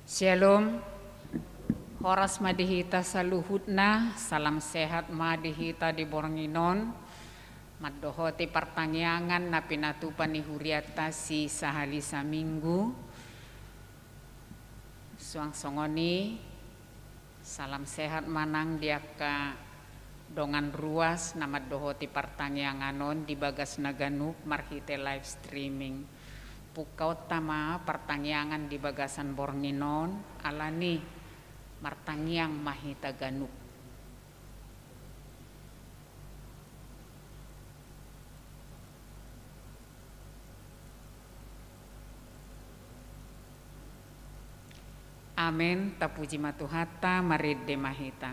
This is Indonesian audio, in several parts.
Shalom, horas madihita saluhutna, salam sehat madihita di Bornginon, maddohoti pertangyangan na pinatupan ni huriata si sahali sa minggu, suang songoni, salam sehat manang diaka dongan ruas na maddohoti pertangyanganon di bagas naganup marhite live streaming. Pukau tama pertangyangan di bagasan Bornginon alani martangyang mahita ganuk. Amen tapuji matuhata maridde mahita.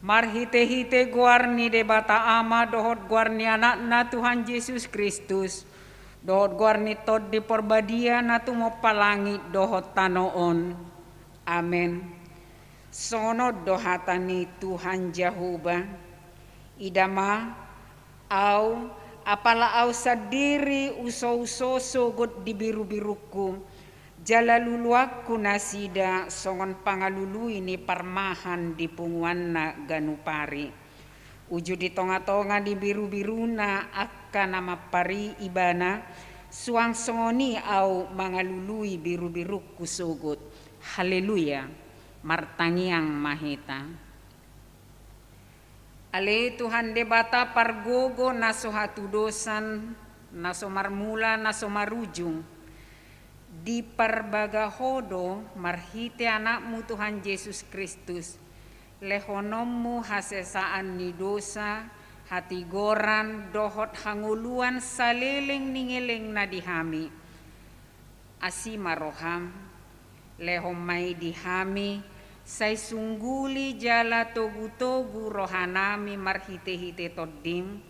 Marhite-hite guarni debata ama dohot guarni anakna Tuhan Yesus Kristus. Dohot guarni tod di perbadia na tumopalangi dohot tanoon. Amen. Sono dohatani Tuhan Jehovah. Idama au apala au sadiri uso-uso sogot di biru-biruku. Jalaluluakku nasida songon pangalulu ini parmahan di punguan na ganupari. Uju di tonga-tonga di biru-biruna akka nama pari ibana suang songoni au mangalului biru-biruku sugut. Haleluya, martangiang mahita. Ale Tuhan debata pargogo naso hatudosan naso marmula naso marujung. Di parbagahodo marhite anakmu Tuhan Yesus Kristus lehonommu hasesaan ni dosa hati goran dohot hanguluan saleleng ningeleng na dihami asima roham lehomai dihami say sungguli jala togu-togu rohanami marhite-hite toddim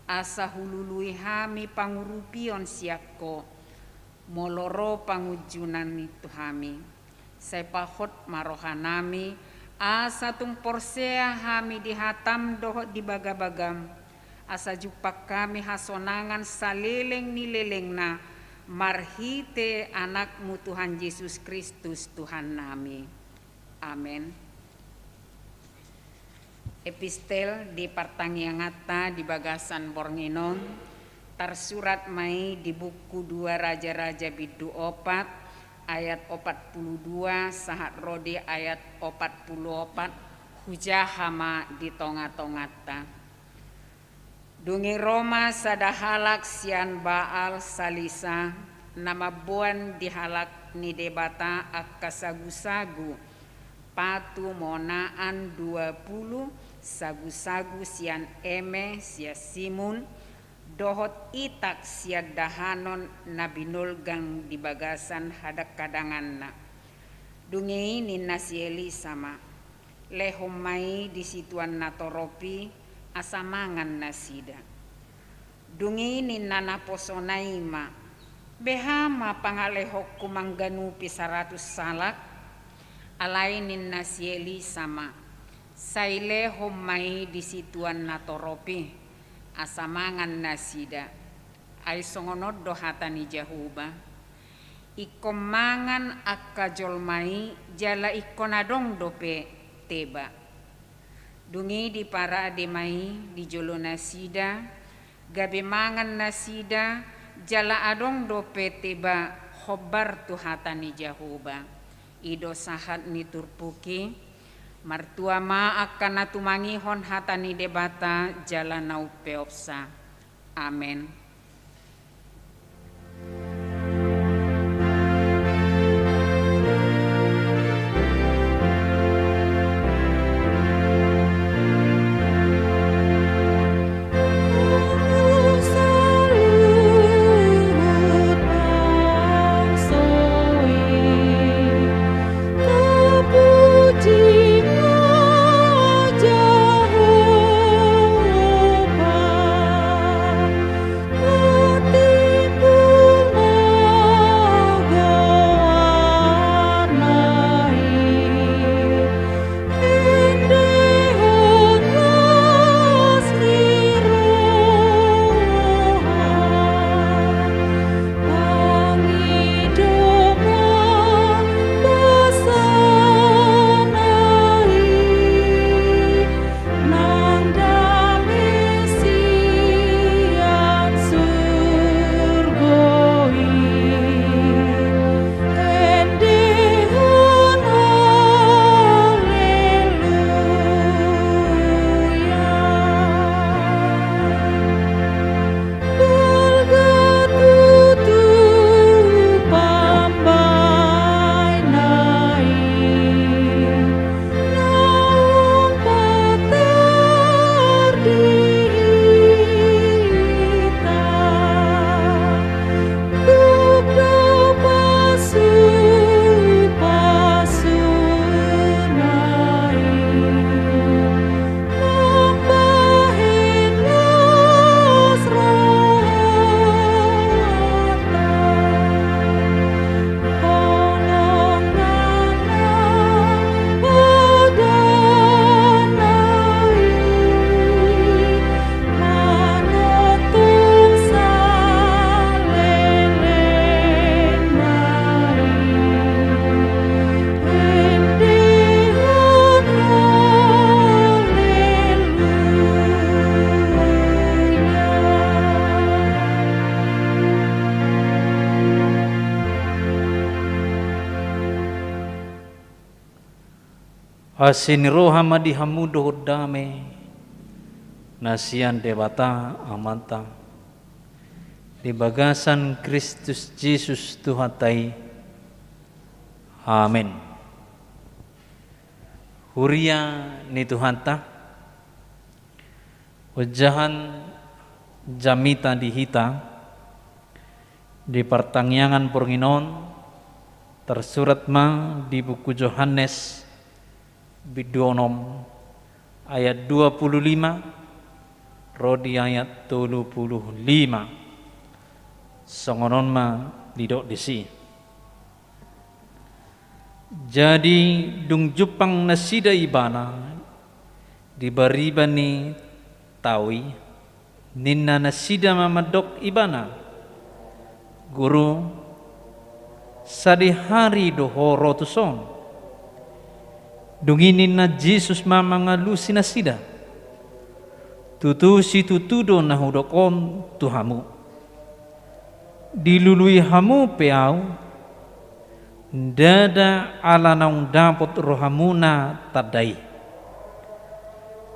asa hulului hami pangurupion siakko moloro pangujunan itu hami saya pahot marohanami asa tung porsea hami dihatam dohot di bagabagam asa jupak kami hasonangan saleleng nileleng na marhite anakmu Tuhan Yesus Kristus Tuhan nami. Amen. Epistel di partangyangata di bagasan Bornginon tersurat mai di buku 2 Raja-Raja Bidu 4 ayat 42 sahat rodi ayat 44 hujahama di tonga-tongata. Dungi Roma sadahalak sian baal salisa nama buan dihalak ni debata akka sagu-sagu patu monaan 20 sagu-sagu sian eme sia simun dohot itak sia dahanon nabinulgang di bagasan hadak kadanganna. Dungi ninna sieli sama lehomai di situan natoropi asamangan nasida. Dungi ninna posonaima behama pangalehok kumangganu pisaratus salak alai ninna sieli sama saile homai di situan natoropi asamangan nasida ai songonod dohatani jahuba ikomangan akka jolmai jala ikonadong dope teba. Dungi di para ademai di jolo nasida gabe mangan nasida jala adong dope teba khobar tuhatani jahuba ido sahat ni turpuki martua ma akan natumangihon hatani debata jala nau peopsa. Amen. Asin rohama di hamudo dame nasian debata amanta di bagasan Kristus Yesus Tuhatai. Amin. Huria ni Tuhanta wajahan jamita dihita di pertangyangan Purnginon tersurat ma di buku Yohanes Bidonom ayat 25 rodi ayat 35 songonon ma didok disi. Jadi dung jupang nasida ibana dibaribani tawi ninna nasida mamadok ibana guru sadihari dohoro tuson dunginin na Jesus mamangalusi na sida tutusi tutudo na hudokon tuhamu dilului hamu peau dada ala naung dapot rohamuna tadai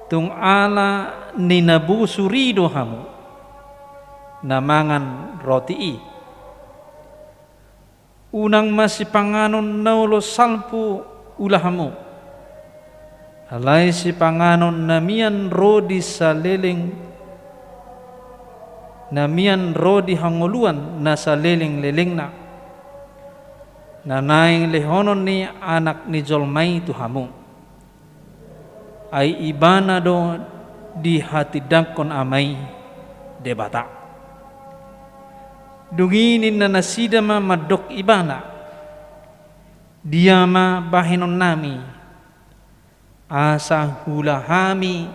tung ala ninabu surido hamu namangan roti i unang masipanganon naulo salpu ulahamu alay si panganon namian rodi sa leling namian rodi hanguluan na sa leling na nanaing lehonon ni anak ni Jolmai tuhamu ay ibana do di hati dangkon amay debata dunginin na nasidama madok ibana diyama bahinon nami asa hulahami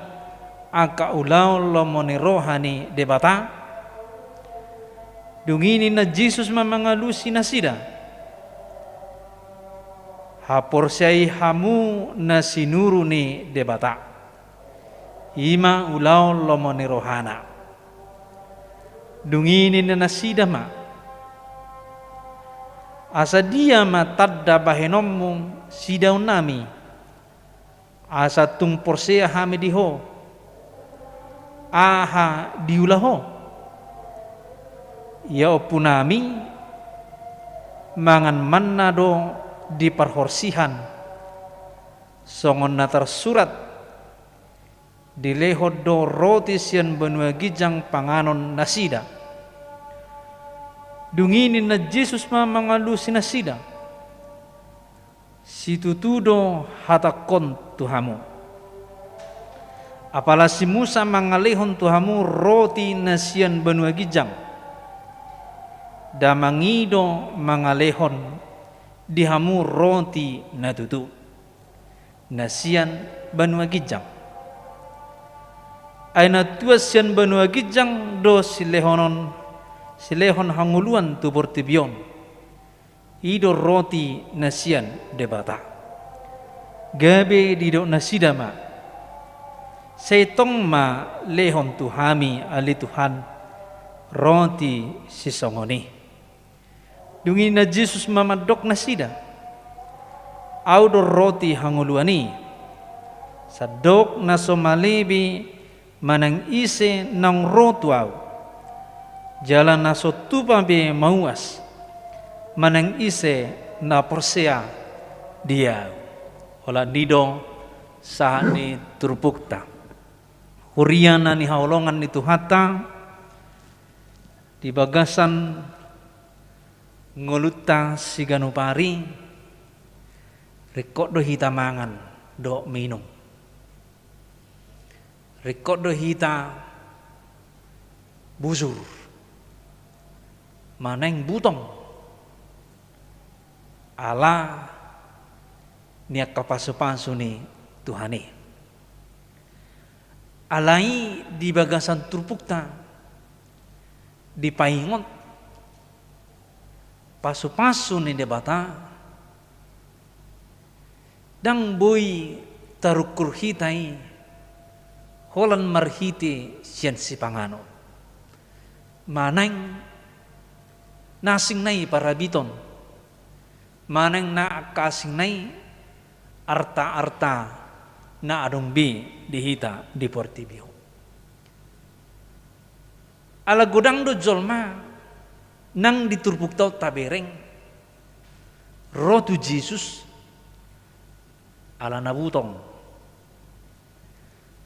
akaulaw lomonirohani debata dunginin na Jesus mamangalusi na sida hapor siya'y hamu na sinuro ni debata ima ulaw lomonirohana dunginin na nasidama asa dia matadda bahinom mong sidaw nami asa tung porsea hami diho aha diulaho ya opunami mangan manna do di parhorsihan songon na tersurat dilehod do roti sian benua gijang panganon nasida dunginin na Jesus mamangalusi nasida situtudo hatakon tuhamu apala si Musa mangalehon tuhamu roti nasian benua gijang damangido mangalehon dihamu roti natutu nasian benua gijang ay natuas sian benua gijang do silehon hanguluan tu portibion ido roti nasian debata gabe dido nasidama setong ma lehon tuhami ali Tuhan roti sisongoni dungin na Jesus mamadok nasida audo roti hanguluani sadok na somalibi manang ise nang rotuaw jalan na sotupa be mauas manang ise na porsea dia ola nido sa ni turpukta huriana ni haulongan ni tuhata di bagasan ngoluta si ganupari rekod do hita mangan do minum rekod do hita busur maneng butong ala niat kapasu-pasu ni Tuhani alai di bagasan turpukta di paingon pasu-pasu ni debata dang boy tarukur hitai holan marhiti sian si pangano manang nasing nai parabiton manang na kasing nai arta-arta na adong bi dihita di portibio ala godang do jolma nang diturpuk tau tabereng rotu Jesus ala nabutong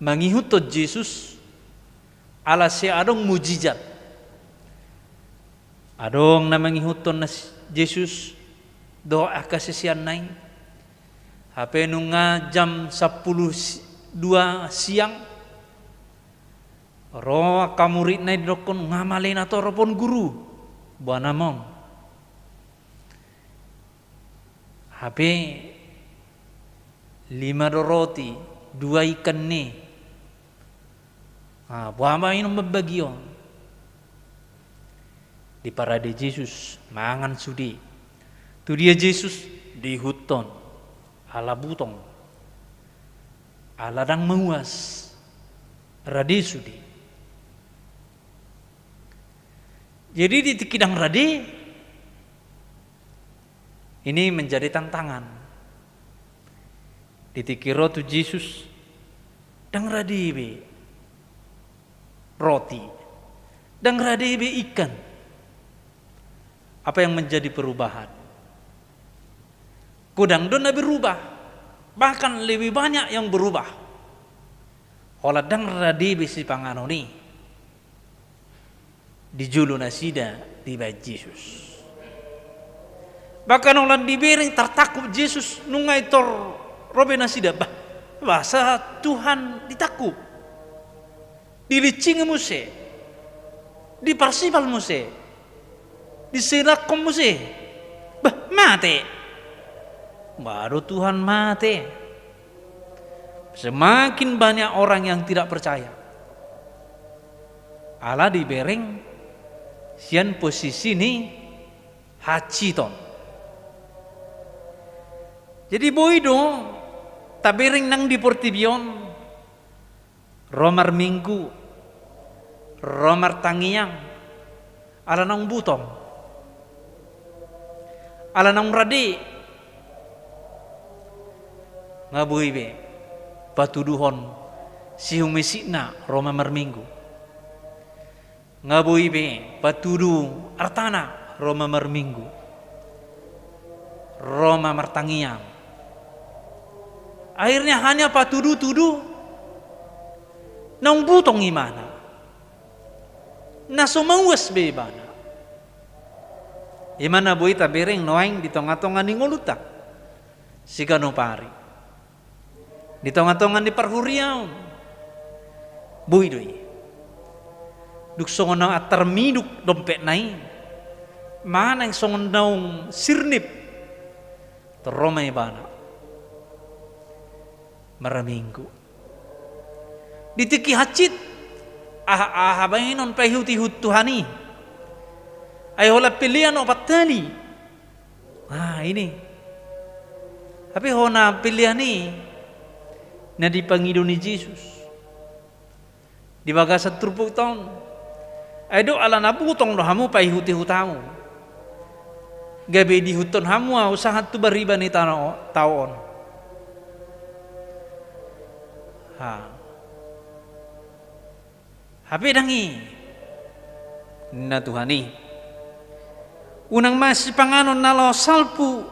mangihut to Jesus ala si adong mujizat adong na mangihut to na Jesus doa kasisian nai hape nunga jam 10:02 siang ro kamurit nai dokon ngamalen ato ropon guru buana mong HP 5 roti 2 ikan ni buama minum berbagio di parade Jesus mangan sudi tu dia Jesus di huton ala butong ala dang menguas rade sudi. Jadi di kidang rade ini menjadi tantangan. Ditikiro tu Jesus dang radibe roti, dang radibe ikan. Apa yang menjadi perubahan? Kudang dona berubah, bahkan lebih banyak yang berubah. Olah dang radibe si panganoni di julu nasida tiba Yesus. Bahkan orang dibering tertakut Yesus nungai tor robe nasida bahasa Tuhan ditakut. Dilicing muse, diparsipal muse, diserakom muse, mati. Baru Tuhan mati. Semakin banyak orang yang tidak percaya. Allah dibereng sian posisi ni haji ton. Jadi boido tabering nang di Portibion Romar Minggu Romar Tangiang ala nang butong ala nang rade ngabui be patuduhon sihung mesikna Romar Minggu ngabui be patudu artana Romar Minggu Roma Martangiang. Akhirnya hanya patudu-tudu nang butong imana nasumawas bebana imana boy tabereng noaing di tonga-tonga ni ngoluta sigano pari di tonga-tonga ni parhuriaw boy doi duk songonang atar miduk dompet nai mana yang songonang sirnip teromai bana maraminggu ditiki hacit bayinon pahiut-hut Tuhani ayolah pilihan opat tali ini tapi hona pilihan ni na dipangido ni Yesus di bagasan turpuk tahun ayo ala nabutong do hamu pahihut-hut hamu gabe di huton hamu usaha tu bariba ni taon Hape dangi na Tuhani unang masih panganon nalo salpu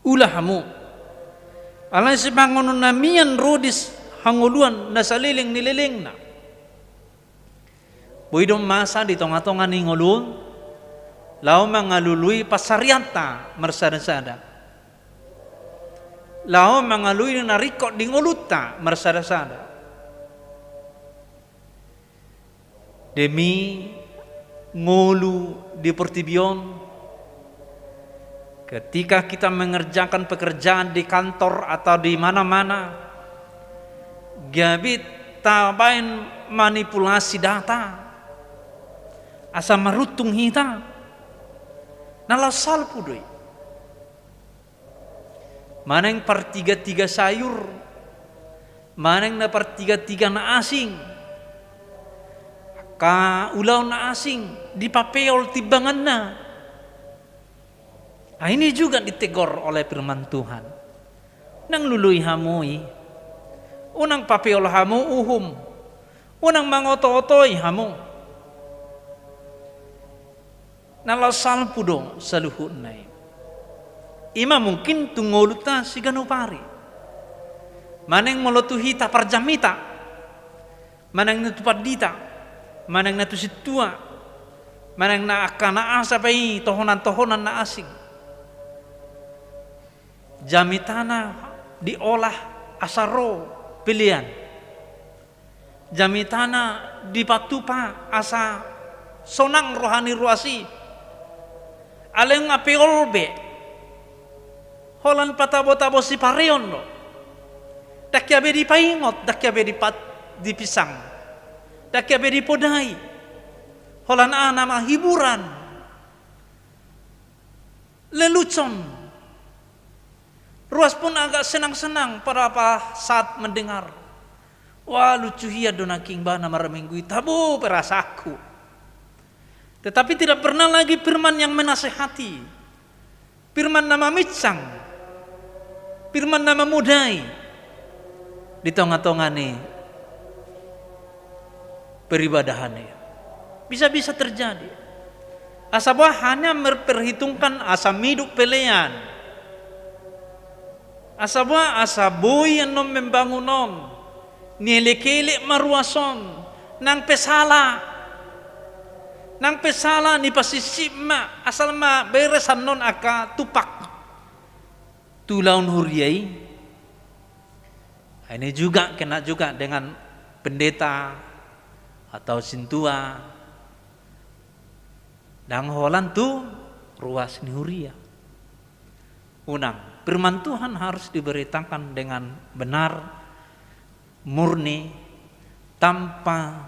ulahamu alay si panganon na miyan rodis hanguluan na saliling nililing na buidong masa di tonga-tonga ni ngulun lao mangalului pasarianta marsada-sada lao mangalui na rikot di nguluta marsada-sada demi ngulu di Portibion ketika kita mengerjakan pekerjaan di kantor atau di mana-mana gabit tabain manipulasi data asa marutung hita nalasal pudoi mana yang per tiga sayur mana yang na per tiga na asing ka ulaw na asing di papeol tibangan na ini juga ditegor oleh firman Tuhan nang luluy hamui unang papeol hamu uhum unang mangoto-otoy hamu nalasal pudo saluhut nai ima mungkin tungoluta si ganupari maneng molotuhi ta parjamita maneng nutupat dita maneng natusitua maneng na akana asa pai tohonan na asing jamitana diolah asaro pilihan jamitana dipatupa asa sonang rohani ruasi aleng apeolbe holan patabo-tabo si pareon lo dakyabe di paingot dakyabe di pisang dakyabe di podai holan nama hiburan lelucon ruas pun agak senang-senang pada saat mendengar wah lucu hiya donaking bana maraminggu tabu perasaku tetapi tidak pernah lagi firman yang menasehati firman nama mitsang firman nama mudai di tonga-tonga ni peribadahannya. Bisa-bisa terjadi. Asabah hanya memperhitungkan asa miduk pelean. Asabah asaboy yang membangunon. Nilekele maruason. Nang pesala. Nang pesala ni pasisip ma. Asal ma beresan non aka tupak. Tulaun huriai. Ini juga kena juga dengan pendeta atau sintua. Dan holan tu ruas ni huria. Unang, firman Tuhan harus diberitakan dengan benar, murni, tanpa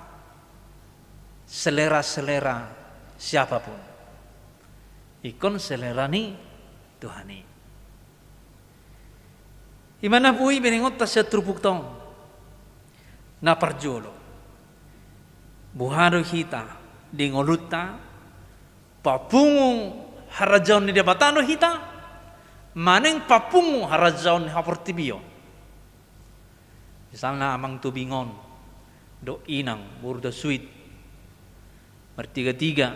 selera-selera siapapun. Ikon selera ni Tuhani. Imana bui beningot tasya trupuk tong na parjolo. Buharo hita dingoluta papungong harajaw ni debatano hita maneng papungong harajaw ni haportibiyo. Misalnya amang tubingon do inang burda suit mertiga-tiga.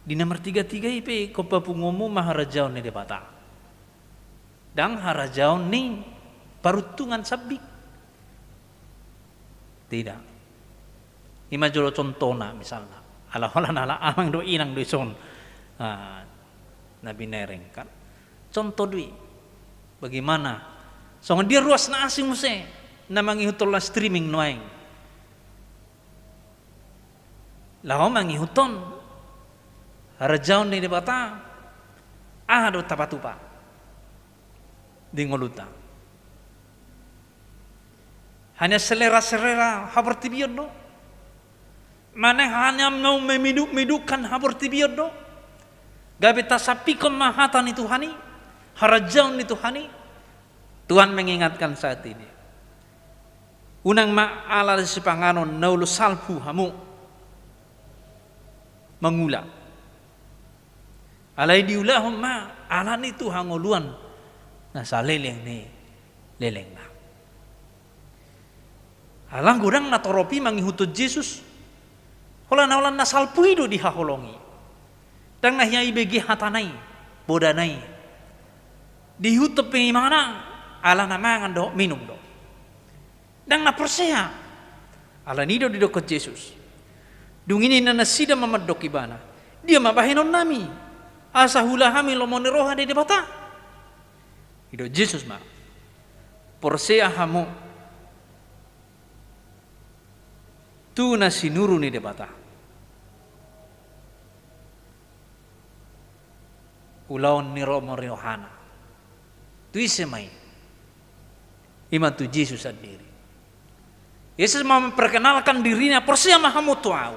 Di nomor tiga-tiga ipe ko papungomu maharajaw ni debata. Dang harajaw ni parutungan sabik. Tidak. Ima jolo contohna misalnya. Ala-ala amang do inang do ison. Nabi nereng kan. Contoh dui. Bagaimana? So dia ruas na asing muse. Namangi hutola streaming noeng. Lao mangi huton. Harajaw ni debata. Do tapatupa. Di ngoluta. Hanya selera-selera habertibiyon do. Mana hanya mau memiduk-midukkan habertibiyon do. Gabe tasapikon mahatan itu Tuhani. Harajaw ni Tuhani. Tuhan mengingatkan saat ini. Unang ma'ala si panganon naulu salpu hamu. Mengula. Alay diulahum ma alan itu hangoluan. Nasa leleng ni leleng na. Alang gurang natoropi mangihutod Jesus. Holan-holan nasalpu itu dihaholongi. Dang nahyai begi hatanay, bodanay. Dihutop mana? Ala namangan do minum do. Dang naperseha. Ala nido didokot Jesus. Dungini na nasida mamadok ibana. Dia mabahinon nami. Asa hula hami lomoniroha di debata. Ido Jesus ma. Persea hamu. Tu na sinuru ni debata. Ulaon ni romo riohana. Tu isemai. Iman tu Yesus sendiri. Yesus mau memperkenalkan dirinya. Persia mahamu tuau.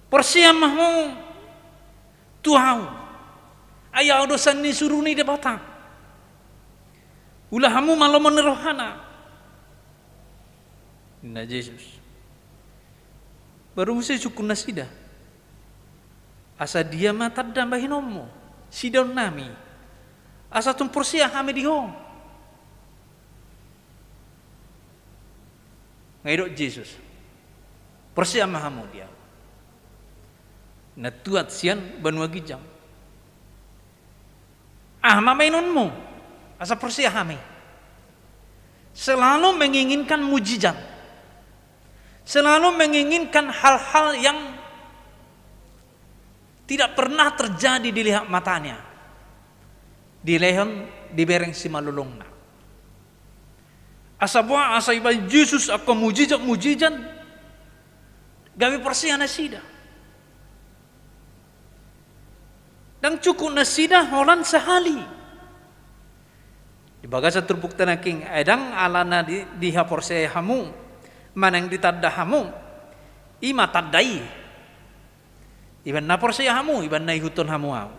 Persia mahamu tuau. Ayah dosan ni suruh ni debata. Ulahamu malomon rohana. Na Yesus. Baru mesti cukup nasida. Asa dia mata dambahin ommo. Sidon nami. Asa tumpursia hame dihong. Ngaidok Jesus. Persia mahamu dia. Natuat sian banua gijang. Mamainonmu. Asa persia hame. Selalu menginginkan mujizat. Selalu menginginkan hal-hal yang tidak pernah terjadi dilihat matanya. Di lehem dibereng si malulungna. Asabwa asaiba Yesus aku mujizat gawe persia nasida. Dan cukup nasida holan sehali. Di bagasa terbukti naking edang alana di haporse hamu manang ditadda hamu ima taddai. Iban na porse hamu iban na ihuton hamu au.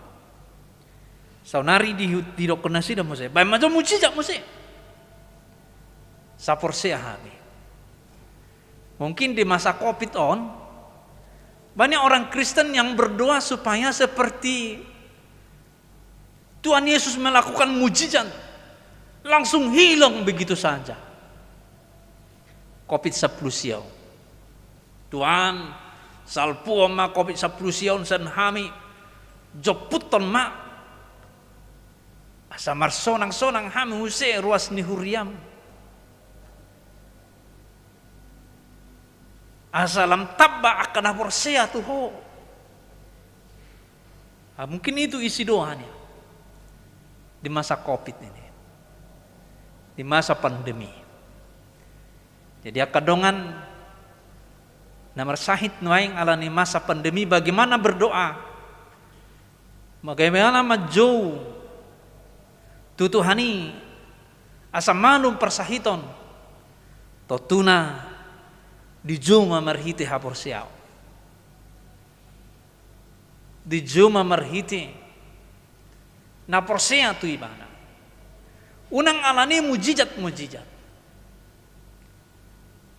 Saunari di dokon nasida mose. Bay majo mujizat mose. Sa porse hami. Mungkin di masa Covid on banyak orang Kristen yang berdoa supaya seperti Tuhan Yesus melakukan mujizat langsung hilang begitu saja. COVID-10 siau. Tuhan, salpu ma COVID-10 siau san hami joputon ma asa marsonang-sonang hami huse ruas ni huriam. Asalam tabba akan aporsea tuho. Mungkin itu isi doanya di masa COVID ini, di masa pandemi. Jadi akadongan namar sahid nuaing alani masa pandemi, bagaimana berdoa, bagaimana majou tutuhani asa manum persahiton totuna di juma marhiti hapor siau, di juma marhiti na porsea tu ibana unang alani mujizat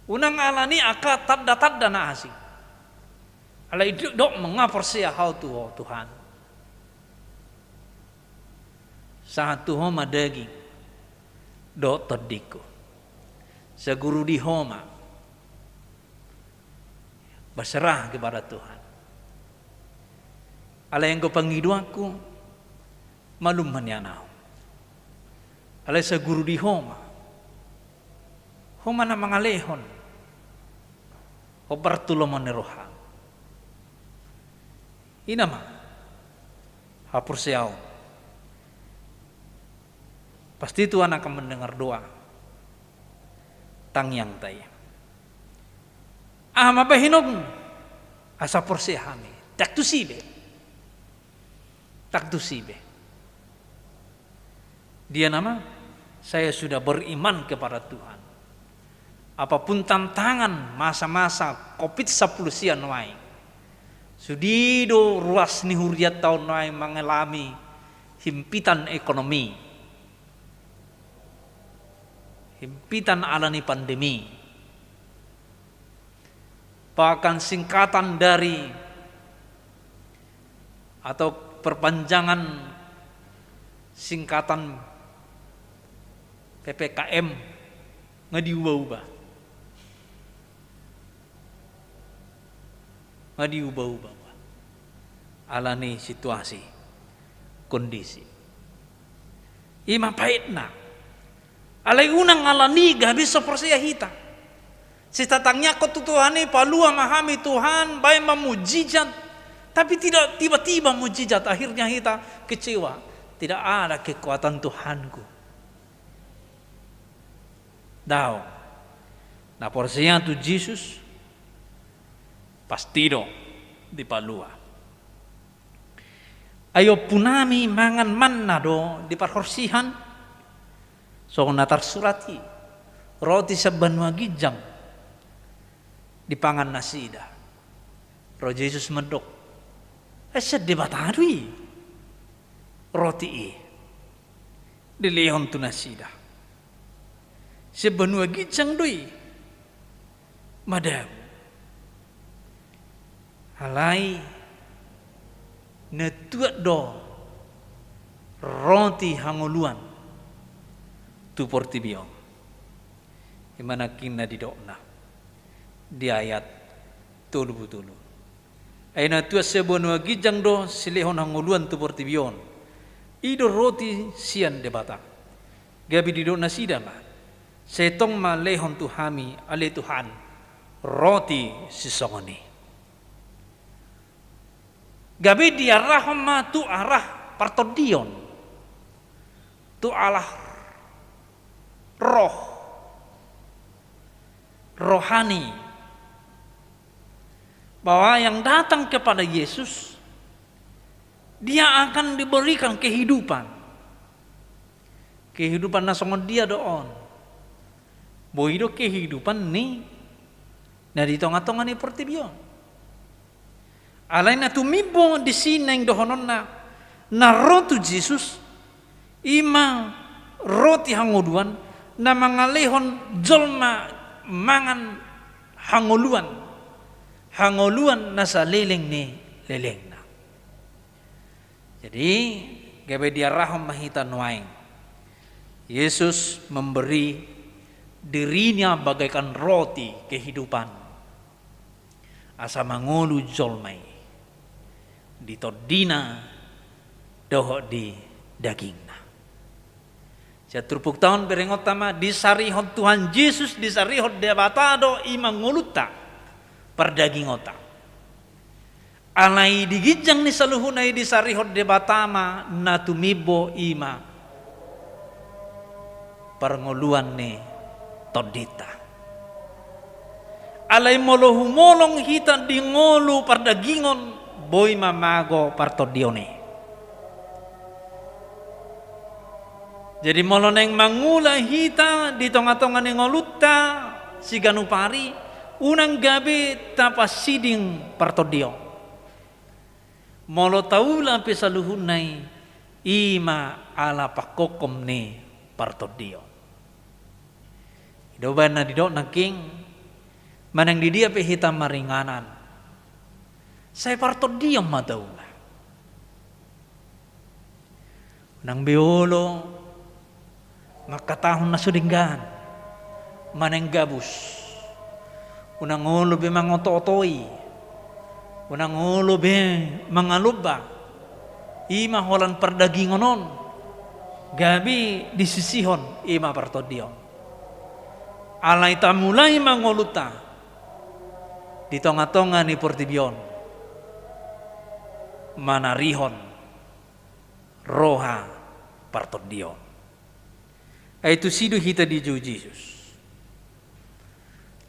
unang alani aka tadda na asing alai dok mengapor sia hal tu Tuhan saat tu homa daging do terdiko seguru di homa berserah kepada Tuhan. Ala yang kau pangiduaku malum manyanau. Ala sa guru di homa na mangalehon o bertulomon neroha. Inama hapur siau. Pasti Tuhan akan mendengar doa tangyang tay. Mabahinog asa porsehami tak tu sibe dia nama saya sudah beriman kepada Tuhan, apapun tantangan masa-masa COVID-10 sian wai sudido ruas ni huriat tahun wai mengalami himpitan ekonomi, himpitan alani pandemi, bahkan singkatan dari atau perpanjangan singkatan PPKM ngadiubah-ubah alani situasi kondisi ima paitna alai unang alani gabis soporsia hita si tatangnya kau Tuhani palua memahami Tuhan baik memujizat, tapi tidak tiba-tiba mujizat, akhirnya kita kecewa, tidak ada kekuatan Tuhanku. Dao, na porsinya tu Yesus pasti do di palua. Ayo punami mangan manna do di parhorsihan, so natar surati roti sebanua gijang di pangan nasida. Roh Yesus medok. Sedih batadui roti di leon tu nasida. Sebenua gijang dui madam. Halai netuat do roti hangoluan tu portibion. Imana kina di dokna di ayat tulu. Aina tua sebonua gijang do silehon hangoluan tu portibion. Ido roti sian debata. Gabi di do nasida ma. Setong ma lehon tu hami ale Tuhan roti sisongoni. Gabi di arah ma tu arah partodion. Tu alah roh rohani, bahwa yang datang kepada Yesus dia akan diberikan kehidupan nasongon dia doon boido kehidupan ni na di tonga-tonga ni portibion alay na tumibo di sineng dohonon na rotu Jesus ima roti hanguduan na mangalehon jolma mangan hangoluan nasa leleng ni leleng na. Jadi gabe dia rahom mahita nuaing. Yesus memberi dirinya bagaikan roti kehidupan, asa mangolu jolmai ditodina dohok di dagingna. Caturpuk tahun berengot tama disarihot Tuhan Yesus, disarihot debatado ima nguluta perdagingota. Alai digijang ni saluhunai disarihot debatama natumibo ima perngoluan ni todita. Alai molohu molong hita di ngolu perdagingon boy mamago partodione. Jadi moloneng mangula hita di tonga-tonga ni ngoluta si ganupari unang gabi tapas siding partodio. Molo taula pesaluhunai ima ala pakokom ni partodio. Idoban na didok na king manang di dia pe hitam maringanan. Saya partodio madaula. Nang biolo makatahon na sudinggan maneng gabus unang ulo be mangototoy unang ulo be mangaluba ima holan perdagingonon gabi disisihon ima partodion alai tamulai mangoluta di tonga-tonga ni portibion manarihon roha partodion. Itu sido hita di jauh Yesus.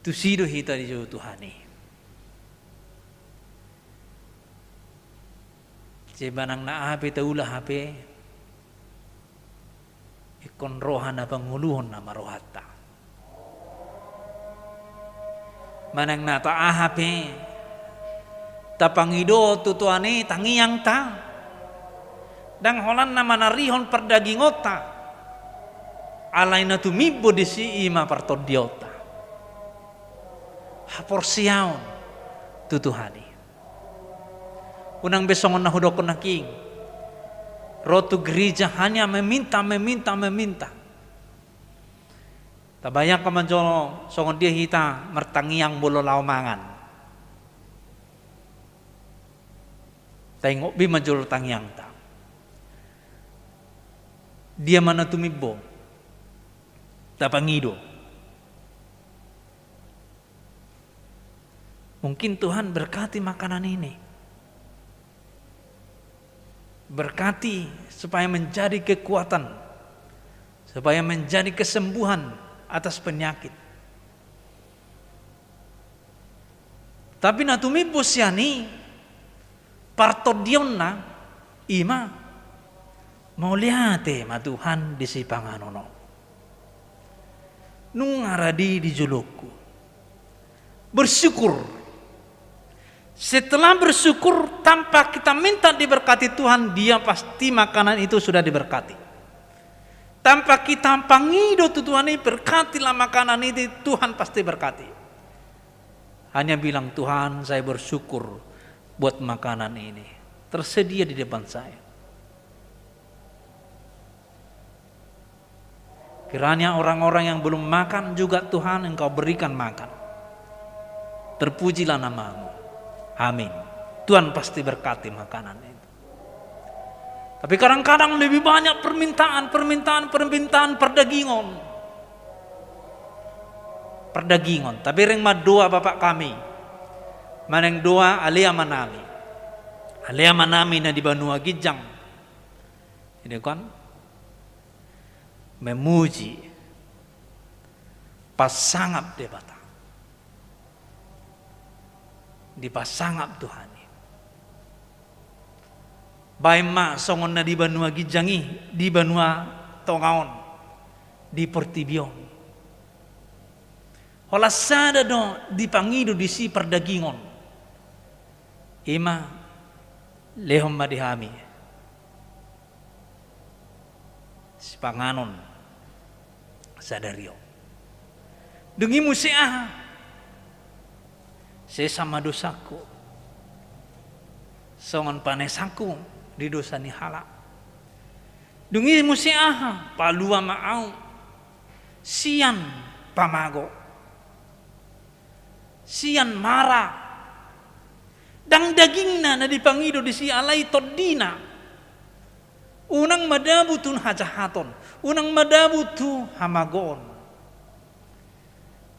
Itu sido hita di jauh Tuhani. Jebanang na ape taula hape ikon rohan na panguluhon na marohata. Manang na ta ahape tapangido tutuane tangiyang ta. Dang holan na manarihon perdagingota. Alay na tumibo di si ima partodiota. Haporsiaon tutuhani. Unang besongon na hudokon na king. Rotu gereja hanya meminta. Tabayang ka manjolo songon dia hita mertangiang bolo laumangan. Tengok bi manjolo tangiang ta. Dia mana tumibo. Tapangido. Mungkin Tuhan berkati makanan ini. Berkati supaya menjadi kekuatan. Supaya menjadi kesembuhan atas penyakit. Tapi natumibo siani partodionna ima mau liate ma Tuhan di sipanganono. Nung aradi di juluku bersyukur. Setelah bersyukur tanpa kita minta diberkati Tuhan, dia pasti makanan itu sudah diberkati. Tanpa kita pangido Tuhan ini berkatilah makanan itu, Tuhan pasti berkati. Hanya bilang Tuhan saya bersyukur buat makanan ini tersedia di depan saya. Kiranya orang-orang yang belum makan juga Tuhan Engkau berikan makan. Terpujilah nama-Mu. Amin. Tuhan pasti berkati makanan itu. Tapi kadang-kadang lebih banyak permintaan perdagingon. Perdagingon. Tapi ring doa Bapak kami. Maneng doa alia manami. Alia manami na di Banua Gijang. Ini kan memuji pasangap debata di pasangap Tuhan baima songon na di Banua Gijangi di Banua Tongaon di Portibion holasada do dipangido di si perdagingon ima lehom madihami si panganon sadario dengi musia saya sama dosaku songon panesaku di dosa ni halak dengi musia palua maau sian pamago. Sian marah. Dang dagingna na dipangido di si alay todina. Unang madabu tun hajahaton. Unang madabu tu hamagon.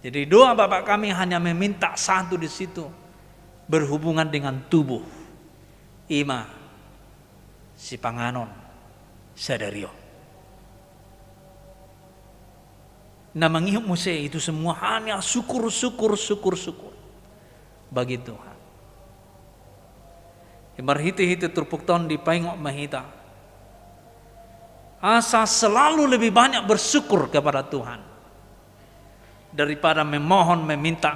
Jadi doa Bapak kami hanya meminta satu di situ. Berhubungan dengan tubuh. Ima si panganon sadario. Nah mengihop Mose itu semua hanya syukur bagi Tuhan. Marhiti-hiti turpuk tahun dipaingok mahita. Asa selalu lebih banyak bersyukur kepada Tuhan daripada memohon, meminta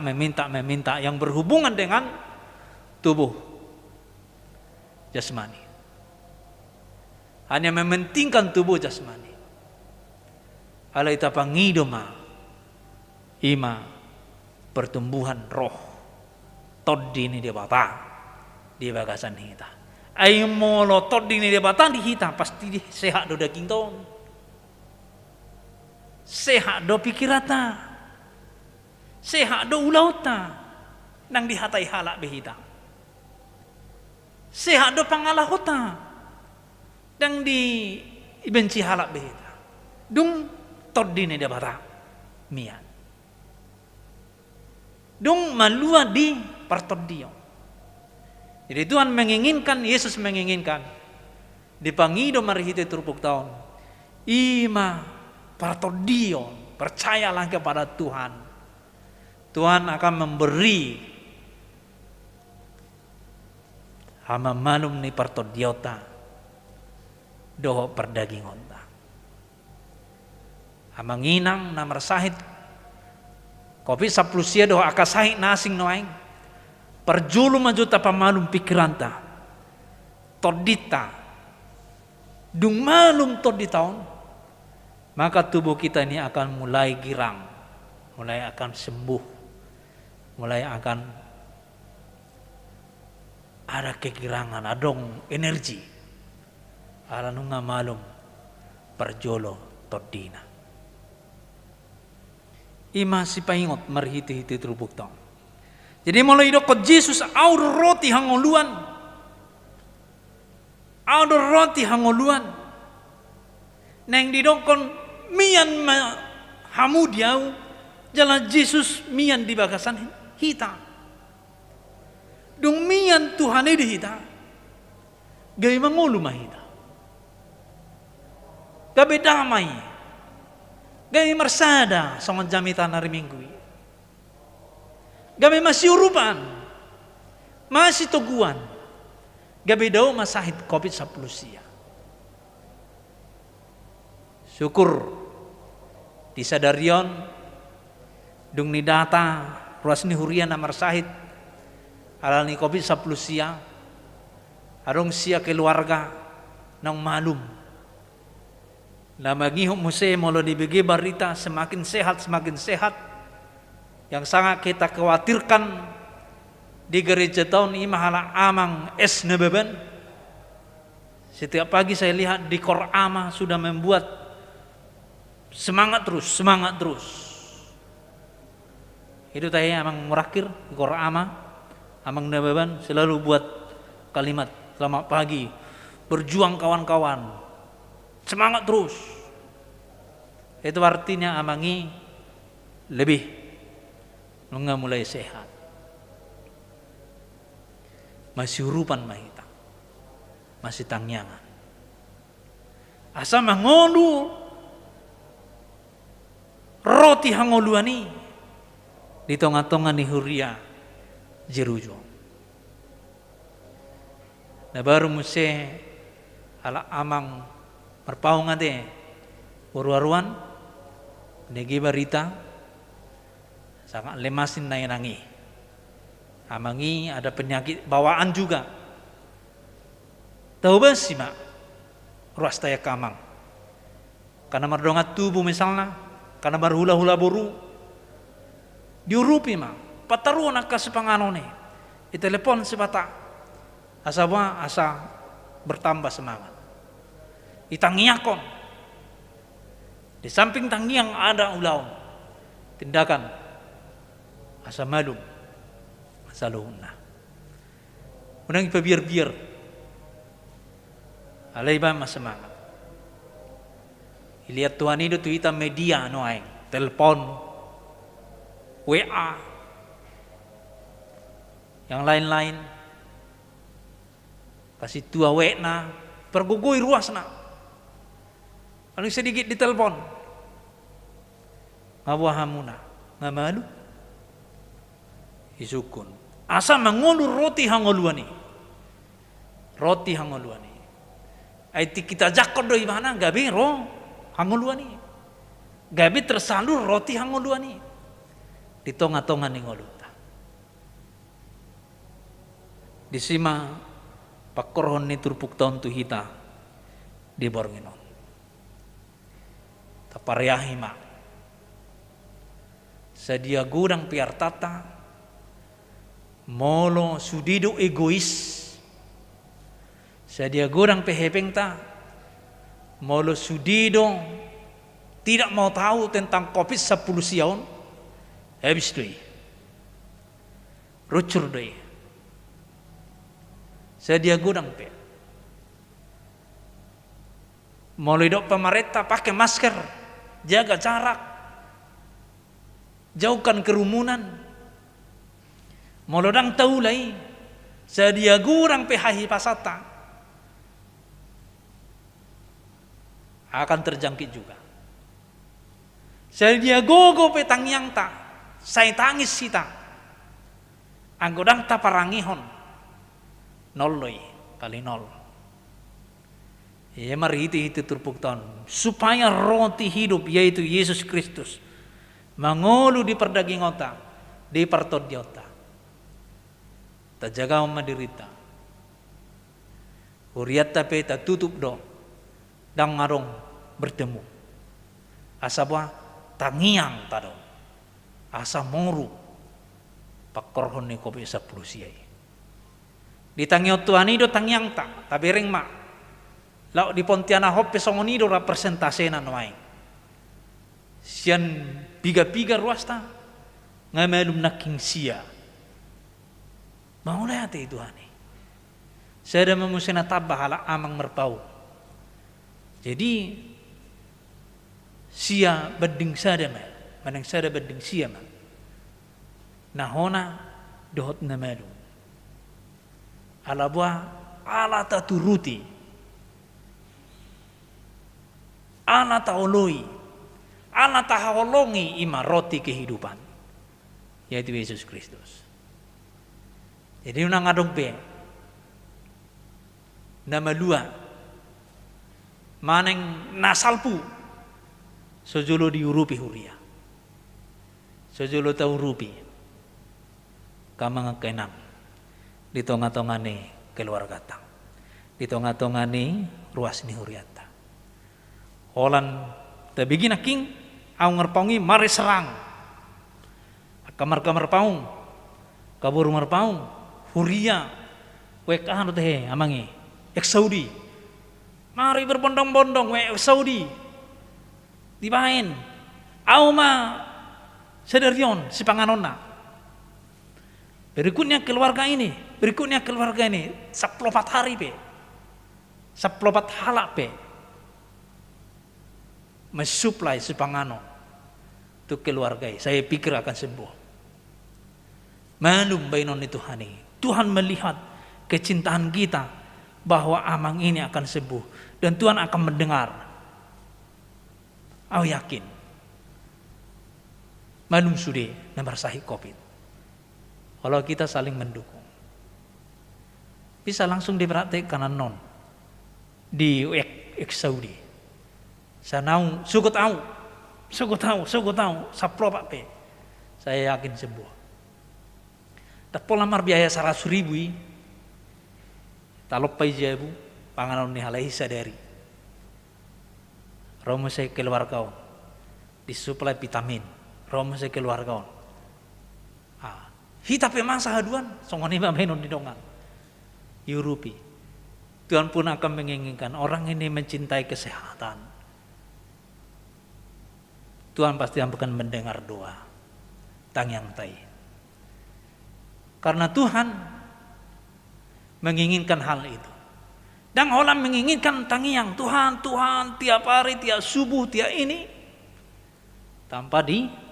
yang berhubungan dengan tubuh jasmani. Hanya mementingkan tubuh jasmani. Ala ita pangidoma ima pertumbuhan roh toddi ni dia bata di bagasan hita. Ay molo toddi ni dia bata di hita pasti sehat do daging ton. Sehat do pikirata. Sehat do ulauta nang dihatai halak behita. Sehat do pangalahota nang di ibenci halak behita. Dung toddi ni dia bata mian. Dung malua di partoddio. Jadi Tuhan menginginkan, Yesus menginginkan dipangido marihite turpuk tahun. Ima partoddio, percayalah kepada Tuhan. Tuhan akan memberi hama malum ni partodiota doho perdagingonta. Hama nginang na marsahit kopi saplusia doho akasahit nasing noaing. Perjulu majuta pamalum pikiranta todita dung malum toditaon, maka tubuh kita ini akan mulai girang, mulai akan sembuh, mulai akan ada kegirangan, adong energi ala nunga malum perjolo todina. Ima si paingot marhiti-hiti trubuk taon. Jadi mulai dokot Yesus aur roti hangoluan. Aur roti hangoluan. Neng didokon mian hamu diau jalan Yesus mian di bagasan hita. Dung mian Tuhan di hita. Gay mangulu mahita. Gabe damai. Gay marsada songon jamitan hari Minggu. Gabi masih urupan, masih toguan. Gabi daw masahit COVID-19. Syukur disadarion dung ni data ruas ni hurian na marsahit alal ni COVID-19 arong siya keluarga ng malum. Na magihom Mose molo dibigi barita semakin sehat. Yang sangat kita khawatirkan di gereja tahun ini mahala amang es nebeben. Setiap pagi saya lihat di Korama sudah membuat semangat terus. Itu tadi amang murakir di Korama, amang nebeben selalu buat kalimat selamat pagi, berjuang kawan-kawan, semangat terus. Itu artinya amangi lebih nungga mulai sehat. Masih urupan mahita. Masih tangyangan. Asa mangolu roti hangoluani di tonga-tonga ni huria jerujo. Na baru Mose ala amang perpaungan de waruan negi barita sangat lemasin nainangi. Amangi ada penyakit bawaan juga. Tahu ba sih mak? Ruas taya kamang. Karena merdongat tubuh misalnya, karena berhula-hula boru. Diurupi mak. Pataruan nak kasih panganone. Itelepon si bata. Asa bertambah semangat. Itangiakon. Di samping tangiang ada ulaun. tindakan asa malum masaluhunna unang ipabiar-biar alay ba masemangat ilihat Tuhan itu tuh kita media no aing telepon WA yang lain-lain kasih tua wekna pergugui ruas na paling sedikit ditelepon ngawahamuna ngamalu isukun asa mangolu roti hangoluani aiti kita jakot doi mana gabi ro hangoluani gabi tersalur roti hangoluani di tonga-tonga ni ngoluta disima pakorhon ni turpuk tahun tu hita di bornginon taparyahima sadia gudang piar tata molo sudido egois sadia gudang pehepengta molo sudido tidak mau tahu tentang COVID 10 siaun habis doi rucur doi sadia gudang pe molo hidup pemerintah pakai masker jaga jarak jauhkan kerumunan molodang taulai sadia gurang pehahi pasata akan terjangkit juga sadia gogo petang yang ta saya tangis sita anggodang ta parangihon nol loi kali nol ya mari itu turpuk tahun supaya roti hidup yaitu Yesus Kristus mangolu di perdaging otak di pertot di otak tak jaga menderita huriat tapi tak tutup do dang ngarong bertemu asa buah tangiang tado asa moru pakorhon ni kopi 10 siai ditangio Tuhan itu tangiang tak tapi ring mak lau di Pontianak hope songoni do representasi na noai sian piga-piga ruasta ngamelum naking sia mau lihat itu Tuhan saya ada memusina tabah ala amang merpau jadi sia beding sada mel manang sada beding sia mel nahona dohot na melu ala buah ala taturuti ala taoloi ala taholongi ima roti kehidupan yaitu Yesus Kristus jadi unang adong pe nama lua maneng nasalpu sojolo diurupi huria sojolo taurupi kamang kenam di tonga-tongane keluarga tang di tonga-tongane ruas ni huriata holan tabigi naking au ngerpaungi mari serang kamar-kamar paung kabur marpaung huria wek anu teh amangi ek Saudi mari berbondong-bondong wek Saudi dibain au ma sederion si panganonna berikutnya keluarga ini saplopat hari pe saplopat halak pe mensuplai si pangano untuk keluarga saya pikir akan sembuh malum bainon itu hani Tuhan melihat kecintaan kita bahwa amang ini akan sembuh dan Tuhan akan mendengar aku yakin malum sudah membersahi COVID kalau kita saling mendukung bisa langsung dipraktekkan non di Saudi sanau suku tahu saplo pak pe saya yakin sembuh tak pola mar biaya 100.000 talop pai jebu panganon ni halai sadari romo saya keluar kau disuplai vitamin romo saya keluar kau hita pe masa haduan songoni ba menon di dongan Yurupi Tuhan pun akan menginginkan orang ini mencintai kesehatan Tuhan pasti akan mendengar doa tangyang tai. Karena Tuhan menginginkan hal itu. Dan orang menginginkan tangyang Tuhan tiap hari, tiap subuh, tiap ini tanpa dilakukan.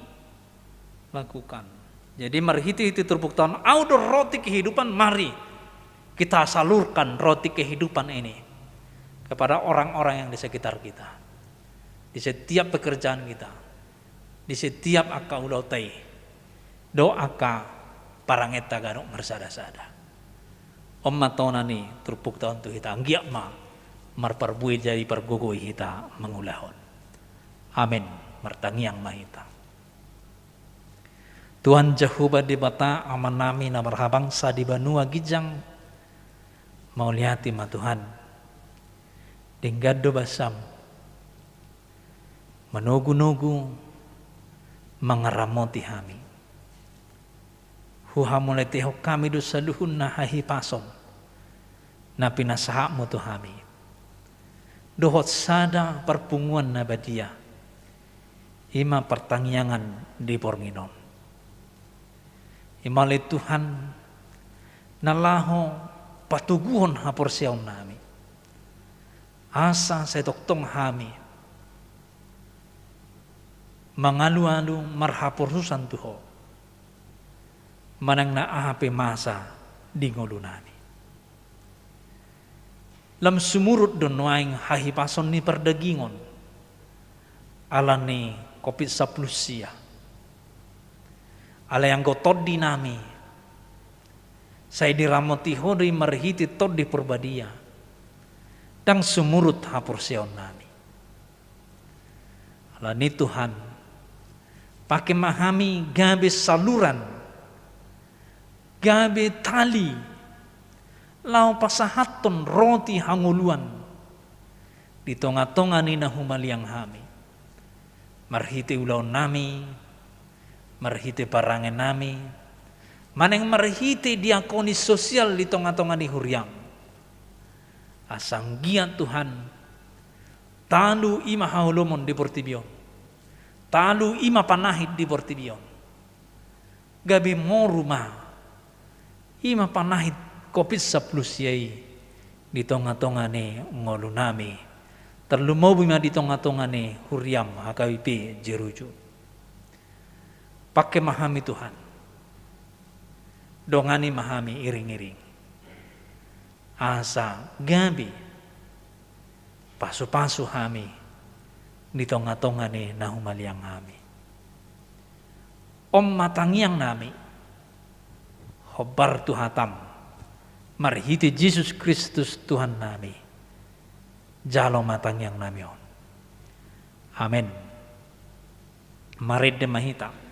Jadi mari itu terbuk tahun outdoor roti kehidupan, mari kita salurkan roti kehidupan ini kepada orang-orang yang di sekitar kita, di setiap pekerjaan kita, di setiap aka ulautai doaka parangeta garuk mersada-sada. Omma tonani terbuk tahun tu kita anggiak ma marparbui jadi pergogoi kita mengulahon. Amin. Martangiang mahita. Tuhan Jehovah di bata aman nami na marhabang sa di banua gijang mau lihati ma Tuhan dinggado basam manogu-nogu mangaramoti hami huhamulai teho kami do saluhun na hahi pasom na pinasaha mo to hami dohot sada perpunguan na badia ima pertangyangan di pornginom imale Tuhan nalaho patuguhon haporsiaw nami asa sa toktong hami mangalu-alu marhaporsusan tuho manang naahape masa di ngulu nami lam sumurut don waing hahipason ni perdagingon alani kopit saplusia ala yang gotod di nami saya diramoti hori marhiti tod di perbadia dang sumurut hapursion nami alani Tuhan pakai mahami gabe saluran gabe tali lau pasahaton roti hanguluan di tonga-tonga ni nahumaliang hami marhiti ulau nami marhiti parangen nami maneng marhiti diakoni sosial di tonga-tonga ni huriang asanggian Tuhan talu ima haulomon di portibion talu ima panahit di portibion gabi moruma ima panahit kopit saplus yai di tonga-tonga ni ngolu nami terlumau bima di tonga-tonga ni huriam hakawipi jeruju pakai mahami Tuhan dongani mahami iring-iring asa gabi pasu-pasu hami di tonga-tonga ni nahumaliang hami om matangiang nami hobar tuhatam marhiti Yesus Kristus Tuhan nami jalo matangiang nami on amin marid de mahita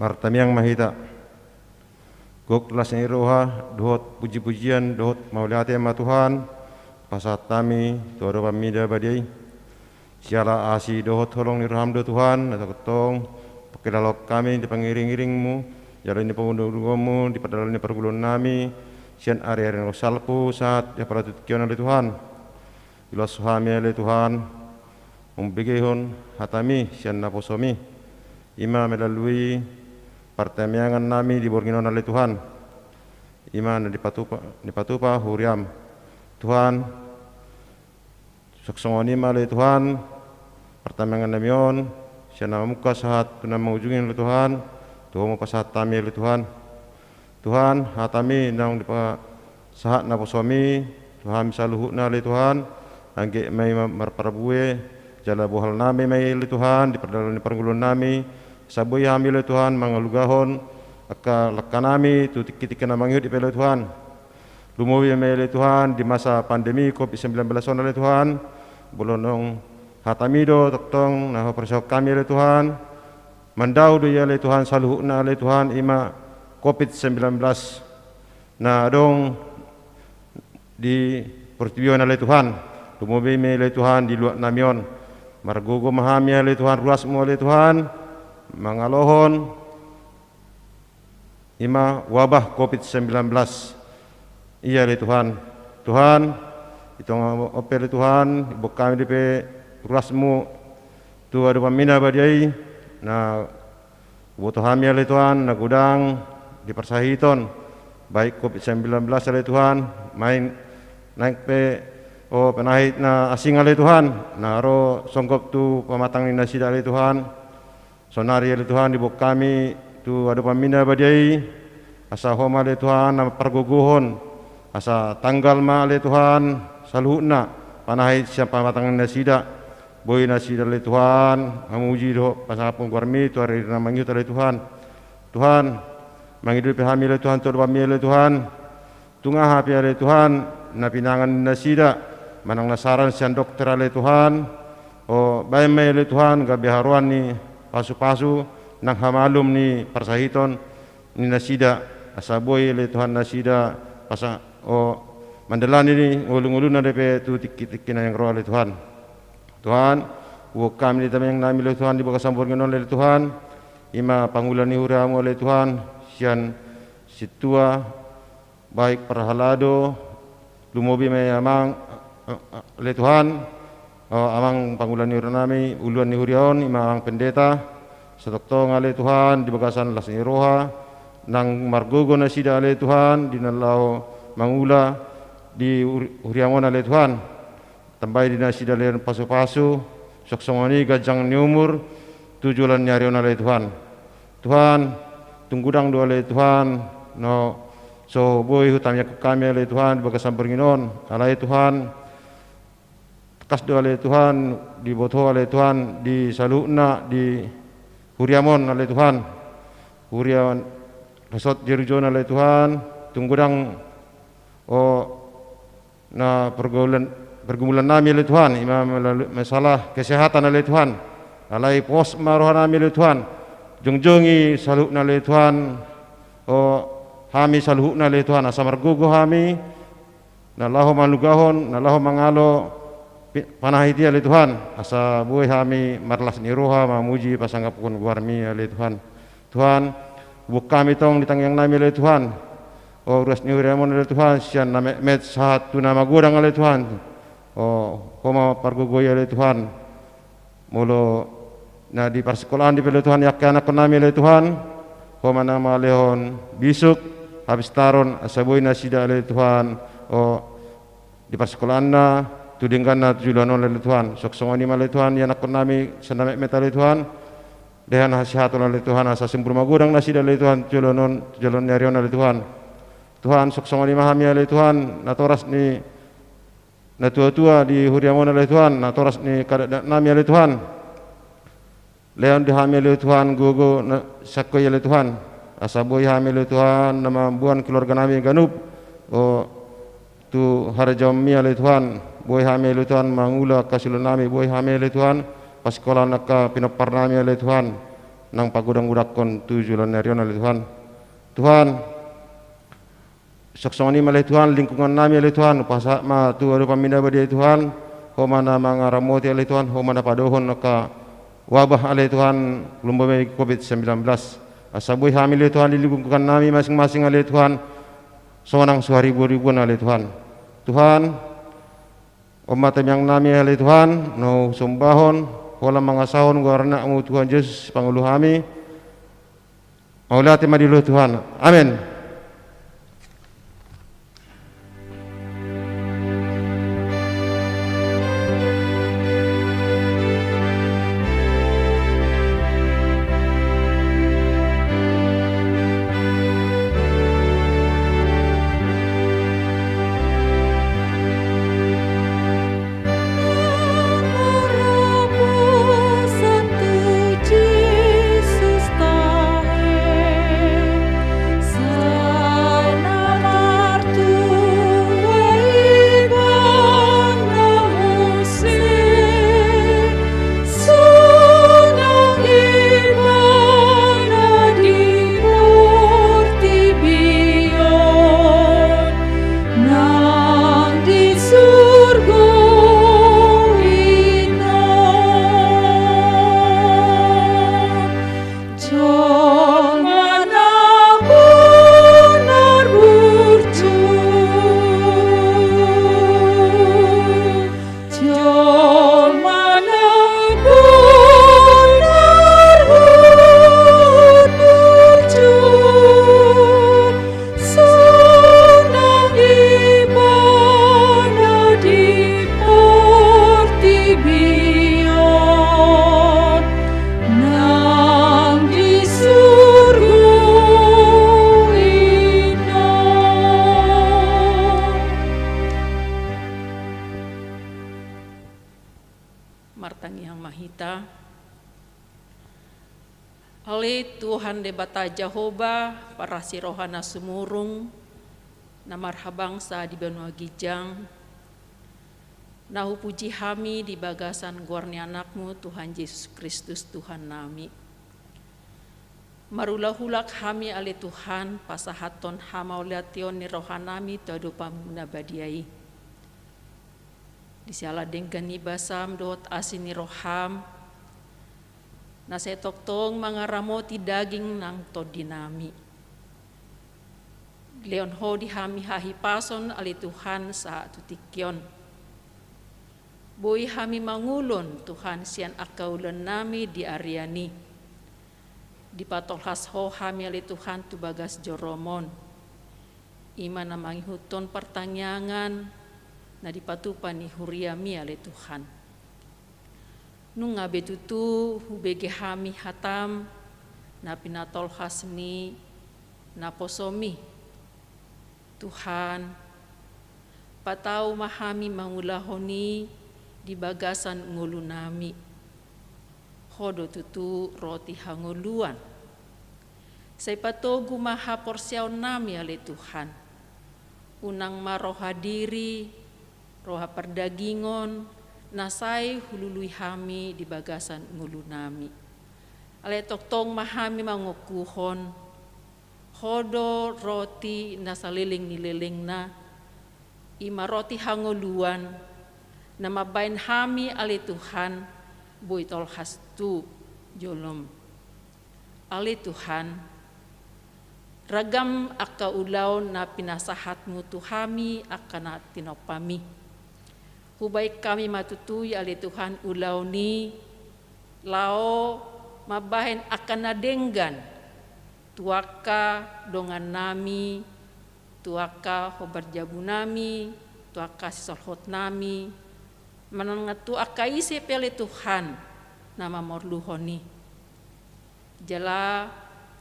Martamiang mahita gok lasang iroha dohot puji-pujian dohot mauliati ama Tuhan pasat kami todo pamida badiai siala asi dohot holong nirhamdo Tuhan atau ketong pakilalok kami di pangiring-iringmu jalan ini pemundumu di padalan ini pergulun nami sian area yang salpu saat ya para tutkion oleh Tuhan ilas suhami oleh Tuhan membigihon hatami sian naposomi ima melalui pertamiangan nami di borginon oleh Tuhan, iman di patupa huriam. Tuhan, soksongoni oleh Tuhan, pertamiangan namion, siana muka sahat tuna mengujungin oleh Tuhan, Tuhan mau pasahat tami oleh Tuhan. Tuhan, hatami nang di sahat na suami, Tuhan misaluhu na oleh Tuhan, angge may marparabue, jala buhal nami may oleh Tuhan, di perdalan pergulun nami, sabuy hami oleh Tuhan, mangalugahon, aka lakanami, tutik-titik na mangyud oleh Tuhan. Lumuwi may oleh Tuhan, di masa pandemi COVID-19 oleh Tuhan, bulonong hatamido, toktong, na persok kami oleh Tuhan, mandau do oleh Tuhan, saluhu na oleh Tuhan, ima COVID-19, na adong di pertibion oleh Tuhan, lumubi me oleh Tuhan di luar namion, margogo mahami oleh Tuhan, ruas mo oleh Tuhan, mangalohon ima wabah COVID-19, iya oleh Tuhan. Tuhan, itong ope oleh Tuhan, ibu kami di ruasmu, tu ada pamina badiai, na butuh hami oleh Tuhan, na gudang di persahiton, baik COVID-19 oleh Tuhan, main naik pe penahit na asing oleh Tuhan, na aro songkop tu pamatang ni nasida oleh Tuhan, sonari oleh Tuhan di buk kami tu ada pamina badiai, asa homa oleh Tuhan, na perguguhon, asa tanggal ma oleh Tuhan, saluhna panahit siapa pamatang ni nasida, boy nasida oleh Tuhan, amuji do pasapung guarmi tu hari na mangyut oleh Tuhan. Tuhan, mangidupi hami oleh Tuhan, tu pami oleh Tuhan, tungah hapi oleh Tuhan, na pinangan nasida, manang nasaran sian dokter oleh Tuhan, o bayi may oleh Tuhan, gabi haruan ni pasu-pasu, nang hamalum ni persahiton ni nasida, asaboy oleh Tuhan nasida, pasa o mandalani ni ulung-ulung na depe tu tiki-tiki na yang roh oleh Tuhan. Tuhan, uok kami di tamang nami oleh Tuhan, di bawah sampurkan oleh Tuhan, ima pangulan ni huramu oleh Tuhan, sian situa, baik perhalado, lumobi may amang oleh Tuhan, amang pangulan ni nami, uluan ni huriaon, ima amang pendeta, setoktong oleh Tuhan, di bagasan las ni roha, nang margogo na sida oleh Tuhan, di nalau mangula, di huriamon oleh Tuhan, tambay di nasi dalam pasu-pasu, soksongoni gajang ni umur, tujuan nyarion oleh Tuhan. Tuhan, tunggudang do oleh Tuhan, no so boy hutamnya kami oleh Tuhan, bagasan beringinon, alai Tuhan, kas do oleh Tuhan, di boto oleh Tuhan, di salukna, di huriamon oleh Tuhan, huriawan resot jerujon oleh Tuhan, tunggudang na pergumulan nami oleh Tuhan, imam masalah kesehatan oleh Tuhan, alai pos maruh nami oleh Tuhan, jongjongi salukna oleh Tuhan, hami salukna oleh Tuhan, asa margugo hami, na laho malugahon, na laho mangalo panahiti oleh Tuhan, asa buhay hami marlas ni roha, mamuji pasanggapun guarmi oleh Tuhan. Tuhan, buk kami tong ditangyang nami oleh Tuhan, ruas ni huriamon oleh Tuhan, sian na met sahat tu nama gudang oleh Tuhan, koma pargugoy oleh Tuhan, mulu na di persekolahan di oleh Tuhan, yak anak nami oleh Tuhan, koma nama lehon bisuk, habis taron asaboy na sida oleh Tuhan, di persekolahan na, tudingkan na tujuan oleh Tuhan, soksongoni oleh Tuhan, ya anak nami sename met oleh Tuhan, dehan hasihatun oleh Tuhan, asa sempurna gudang na sida oleh Tuhan, tujuan nyarion oleh Tuhan. Tuhan, soksongoni mahami oleh Tuhan, na toras ni na tua-tua di huriamon oleh Tuhan, na toras ni kada nami oleh Tuhan, leon dihami oleh Tuhan, gogo na sakoy oleh Tuhan, asaboy hami oleh Tuhan, nama buan keluarga nami ganup, tu harajami oleh Tuhan, boy hami oleh Tuhan, mangula kasulun nami, boy hami oleh Tuhan, paskola naka pinopar nami oleh Tuhan, nang pagudang-gudakon tujuan narion oleh Tuhan. Tuhan, soksongoni oleh Tuhan, lingkungan nami oleh Tuhan, pasak ma tu ada paminda badi Tuhan, homana mangaramoti oleh Tuhan, homana padohon naka wabah oleh Tuhan, lumbame COVID-19. Asabuy hamil oleh Tuhan, di lingkungan nami masing-masing oleh Tuhan, sonang suharibu-ribuan oleh Tuhan. Tuhan, umat yang nami oleh Tuhan, no sumbahon, wala mangasahon guarna mu Tuhan Yesus pangulu hami, Maulati madilu Tuhan. Amin. Martangi Hang Mahita Ale Tuhan debata Jehoba para sirohana sumurung namarhabang sa di benua gijang nahu puji hami di bagasan guarni anakmu Tuhan Yesus Kristus Tuhan nami marulahulak hami ale Tuhan pasahaton hamaulation ni rohanami todopa munabadiai disiala denggani basam dot asini roham nasetoktong mangaramoti daging nang todinami leon ho di hami hahipason ali Tuhan sa tutikyon boy hami mangulon Tuhan sian akaulan nami di Ariani dipatolhas ho hami ali Tuhan tu bagas joromon iman namangi huton pertanyaan na dipatupan ni huriami ale Tuhan. Nung ngabe tutu hubege hami hatam na pinatol hasni na posomi. Tuhan patau mahami mangulahoni di bagasan ngulunami. Hodo tutu roti hanguluan. Say patogu maha porsiaw nami ale Tuhan. Unang maroha diri roha perdagingon nasai hulului hami di bagasan ngulu nami ale toktong mahami mangukuhon hodo roti nasaliling nililing na ima roti hanguluan na mabain hami ale Tuhan buitol hastu jolom ale Tuhan ragam akka ulaw na pinasahatmu tuhami akana tinopami hubay kami matutui ali Tuhan ulaw ni lao mabahin akan nadenggan tuaka dongan nami tuaka hobarjabu nami tuaka sisolhot nami manangatu aka isi pele Tuhan nama morluhoni jala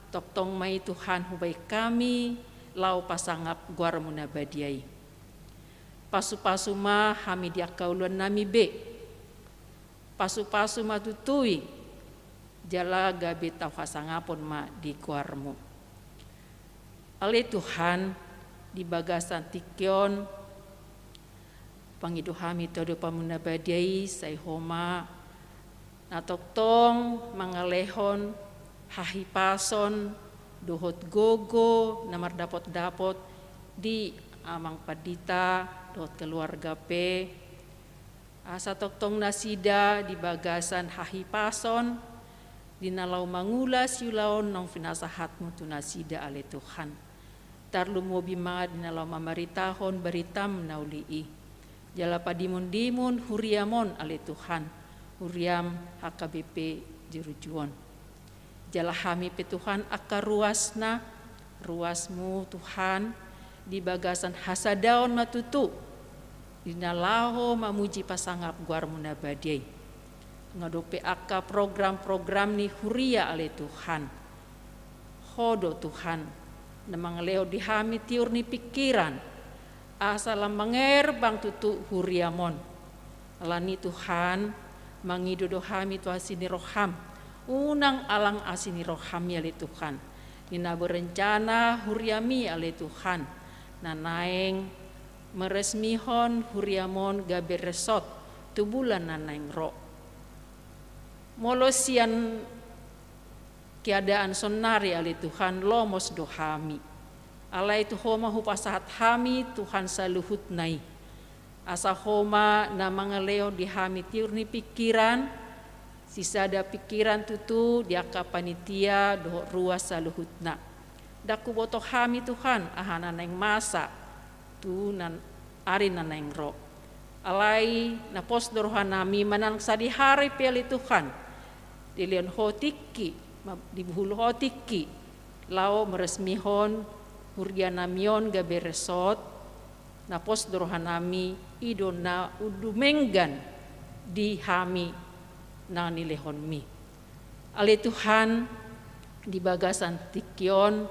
toktong mai Tuhan hubay kami lao pasangap guar munabadiai pasu-pasu ma hami diakauluan nami be pasu-pasu ma tutui jala gabe tau hasangapon ma di kuarmu ale Tuhan di bagasan tikyon pangidu hami todo pamunabadiai say homa natoktong mangalehon hahipason dohot gogo namar dapot-dapot di amang padita dot keluarga pe asa toktong nasida di bagasan hahipason dinalau mangulas yulaon nong finasahatmu tu nasida ale Tuhan tarlu mobi ma dinalau mamaritahon beritam naulii jala padimun-dimun huriamon ale Tuhan huriam HKBP Jerujuon jala hami pe Tuhan akka ruasna, ruasmu Tuhan, di bagasan hasadaon matutu, dinalaho mamuji pasangap guarmu nabadiai. Ngadope akka program-program ni huria ale Tuhan. Hodo Tuhan, namang leo dihami tiur ni pikiran, asal mangerbang tutu huriamon. Alani Tuhan, mangidodo hami tu asini roham, unang alang asini roham ale Tuhan. Nina berencana huriami ale Tuhan, nanaeng meresmihon huriamon gabe resot tu bulan nanaeng ro. Molosian keadaan sonari ali Tuhan lomos dohami. Alai tu homa hupasahat hami Tuhan saluhut nai. Asa homa na mangaleo di hami tiurni pikiran, sisada pikiran tutu diaka panitia doh ruas saluhutna. Daku boto hami Tuhan ahana neng masa tu nan ari naneng ro. Alai na pos dorohanami manang sadi hari peli Tuhan. Dilian hotiki, dibuhul hotiki, lao meresmihon hurgianamion gabe resot, na pos dorohanami idona udumenggan di hami na nilehon mi. Ali Tuhan di bagasan tikion,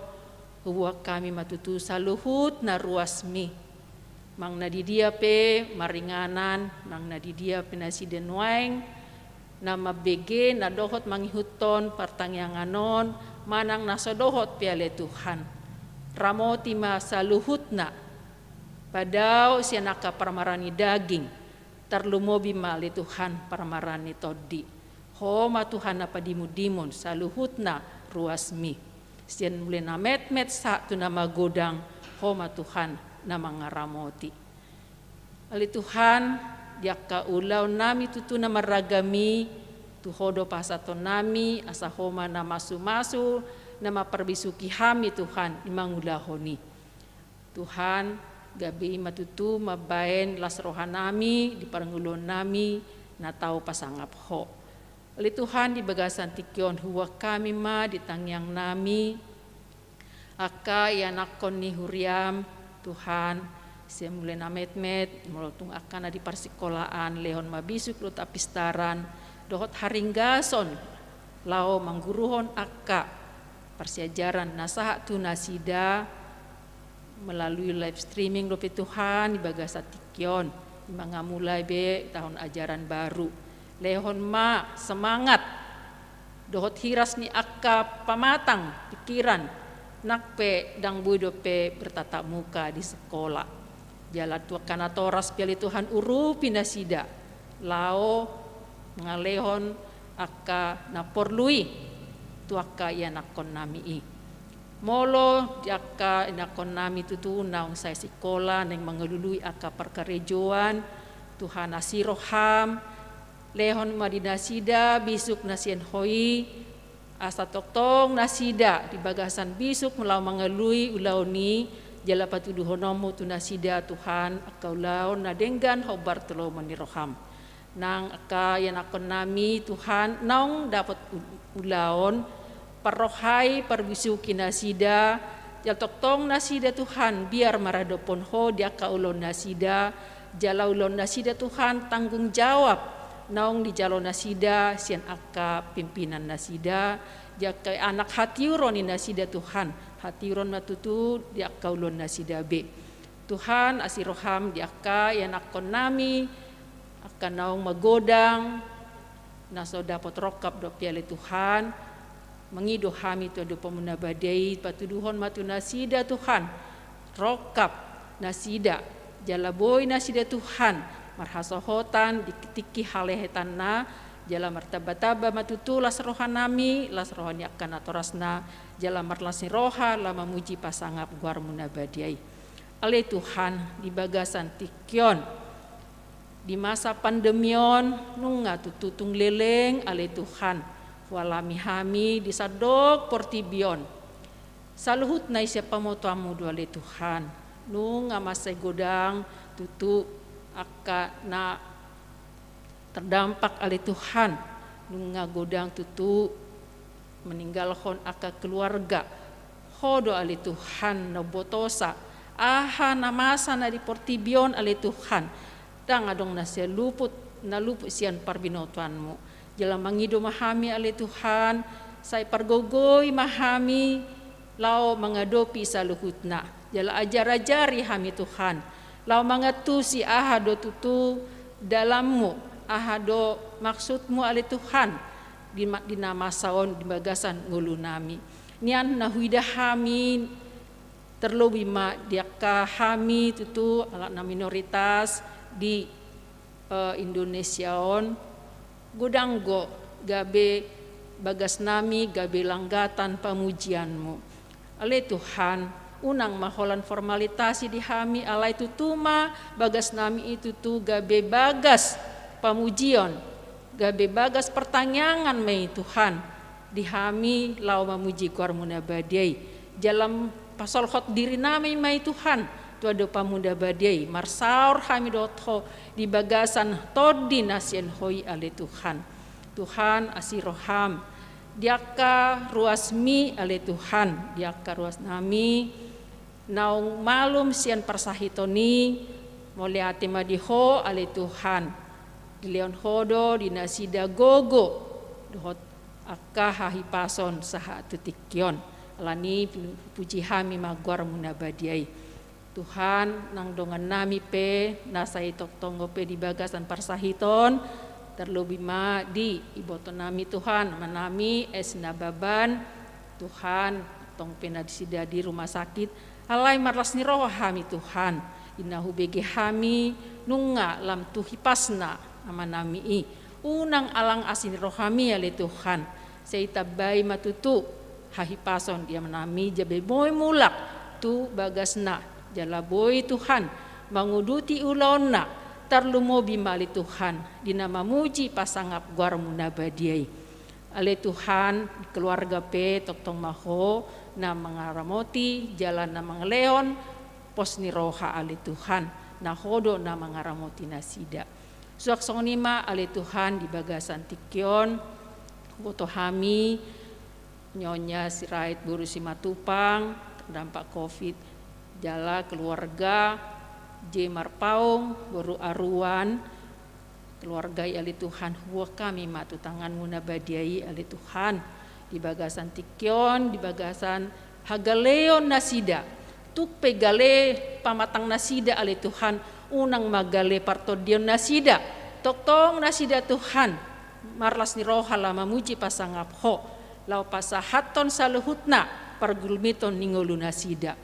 huwag kami matutu saluhut na ruasmi. Mang nadidia pe maringanan, mang nadidia pinasiden waeng, nama BG na dohot mangihuton partangyanganon manang nasodohot piale Tuhan. Ramoti masaluhutna padao sianaka parmarani daging terlumobi mali Tuhan parmarani todi. Homa Tuhan apa dimudimon saluhutna ruasmi. Sian mulai namet-met sa tu nama godang homa Tuhan nama ngaramoti. Ali Tuhan diaka ulau nami tutu nama ragami tuhodo pasaton nami asa homa nama masu nama perbisuki hami Tuhan imangulahoni. Tuhan gabi matutu mabaen las rohanami di parangulon nami na tau pasangap ho. Ali Tuhan di bagasan tikion huwa kami ma di tangyang nami aka yanakon ni huriam Tuhan. Saya mulai namet-met, melotung akan di persikolaan, lehon mabisuk lut apistaran, dohot haringgason, lao mangguruhon akka, persiajaran nasaha tu nasida, melalui live streaming dope Tuhan, di bagasa tikion, mengamulai be tahun ajaran baru. Lehon ma semangat, dohot hiras ni akka pamatang pikiran, nakpe dang bui dope bertatap muka di sekolah. Jala tua kana toras piali Tuhan urupi nasida lao ngalehon akka naporlui tuaka ya nakon nami i molo diaka nakon nami tutu naung saya sekolah neng mangelului akka perkarejoan Tuhan asiroham lehon madinasida bisuk nasien hoi asa toktong nasida di bagasan bisuk melau mangelui ulauni jala patuduhonomu tunasida Tuhan akau laon nadenggan hobar telo maniroham nang aka yan akon nami Tuhan naung dapat ulaon parohai perbisuki nasida jal toktong nasida Tuhan biar maradopon ho diaka ulon nasida jala ulon nasida Tuhan tanggung jawab naung di jalo nasida sian aka pimpinan nasida jaka anak hatiuron nasida Tuhan hatiuron matutu diaka ulon nasida be Tuhan asiroham diaka yan akon nami akan naung magodang naso dapat rokap do piale Tuhan mengido hami tu adu pemuna badai patuduhon matu nasida Tuhan rokap nasida jalaboy nasida Tuhan marhasohotan dikitiki halehetan na jala martaba-taba matutu las rohanami las rohani akan atorasna jala marlasni roha lama muji pasangap guar munabadiai ale Tuhan di bagasan tikion di masa pandemion nunga tututung leleng ale Tuhan walami hami di sadok portibion saluhut na siapa motoamu do ale Tuhan nunga masa godang tutu akka na terdampak oleh Tuhan nunga godang tutu meninggalkan aka keluarga hodo ali Tuhan na botosa aha na masa na di portibion ali Tuhan dang adong na siya luput siyan parbinotuanmu jala mangido mahami ali Tuhan say pargogoy mahami lao mangadopi sa luhutna jala ajar-ajari hami Tuhan lao mangatusi aha do tutu dalammu aha do maksudmu ali Tuhan di nama saon di bagasan ngulu nami nian na huida hami terlebih ma diaka hami tutu ala na minoritas di Indonesiaon godanggo gabe bagas nami gabe langgatan pamujianmu ale Tuhan unang maholan formalitasi di hami alai tutuma bagas nami itu tu gabe bagas pamujian gabe bagas pertanyaan mai Tuhan dihami lau memuji kuarmuna badai jalam pasal hot diri nami mai Tuhan tu ada pamunda badai marsaur hami dotho di bagasan todi nasien hoi ale Tuhan asiroham diaka ruasmi ale Tuhan diaka ruas nami naung malum sian persahitoni moliati madiho ale Tuhan di leon hodo di nasida gogo dohot akka hahipason saha tutikyon alani puji hami magwar munabadiai Tuhan nang dongan nami pe nasai tonggo pe di bagasan parsahiton terlebih ma di iboto nami Tuhan manami nababan Tuhan tong pena disida di rumah sakit alai marlas ni roh hami Tuhan inahu bege hami nunga lam tuhipasna amanami unang alang asin rohami ale Tuhan seita bai matutu hahipason dia menami jabe boy mulak tu bagasna jala boy Tuhan manguduti ulona tarlumo bimali Tuhan dinama muji pasangap guarmuna badiai ale Tuhan keluarga pe toktong maho na mangaramoti jalan na mangleon pos ni roha ale Tuhan na hodo na mangaramoti nasida suak sonima ale Tuhan di bagasan tikyon boto hami nyonya sirait buru simatupang terdampak covid jala keluarga J Marpaung baru aruan keluarga ale Tuhan huwa kami matu tangan muna badiai ale Tuhan di bagasan tikyon di bagasan hagaleon nasida tuk pegale pamatang nasida ale Tuhan unang magale partodion nasida toktong nasida Tuhan marlas ni roha lama muji pasangap ho lau pasahaton saluhutna pargulmiton ningolu nasida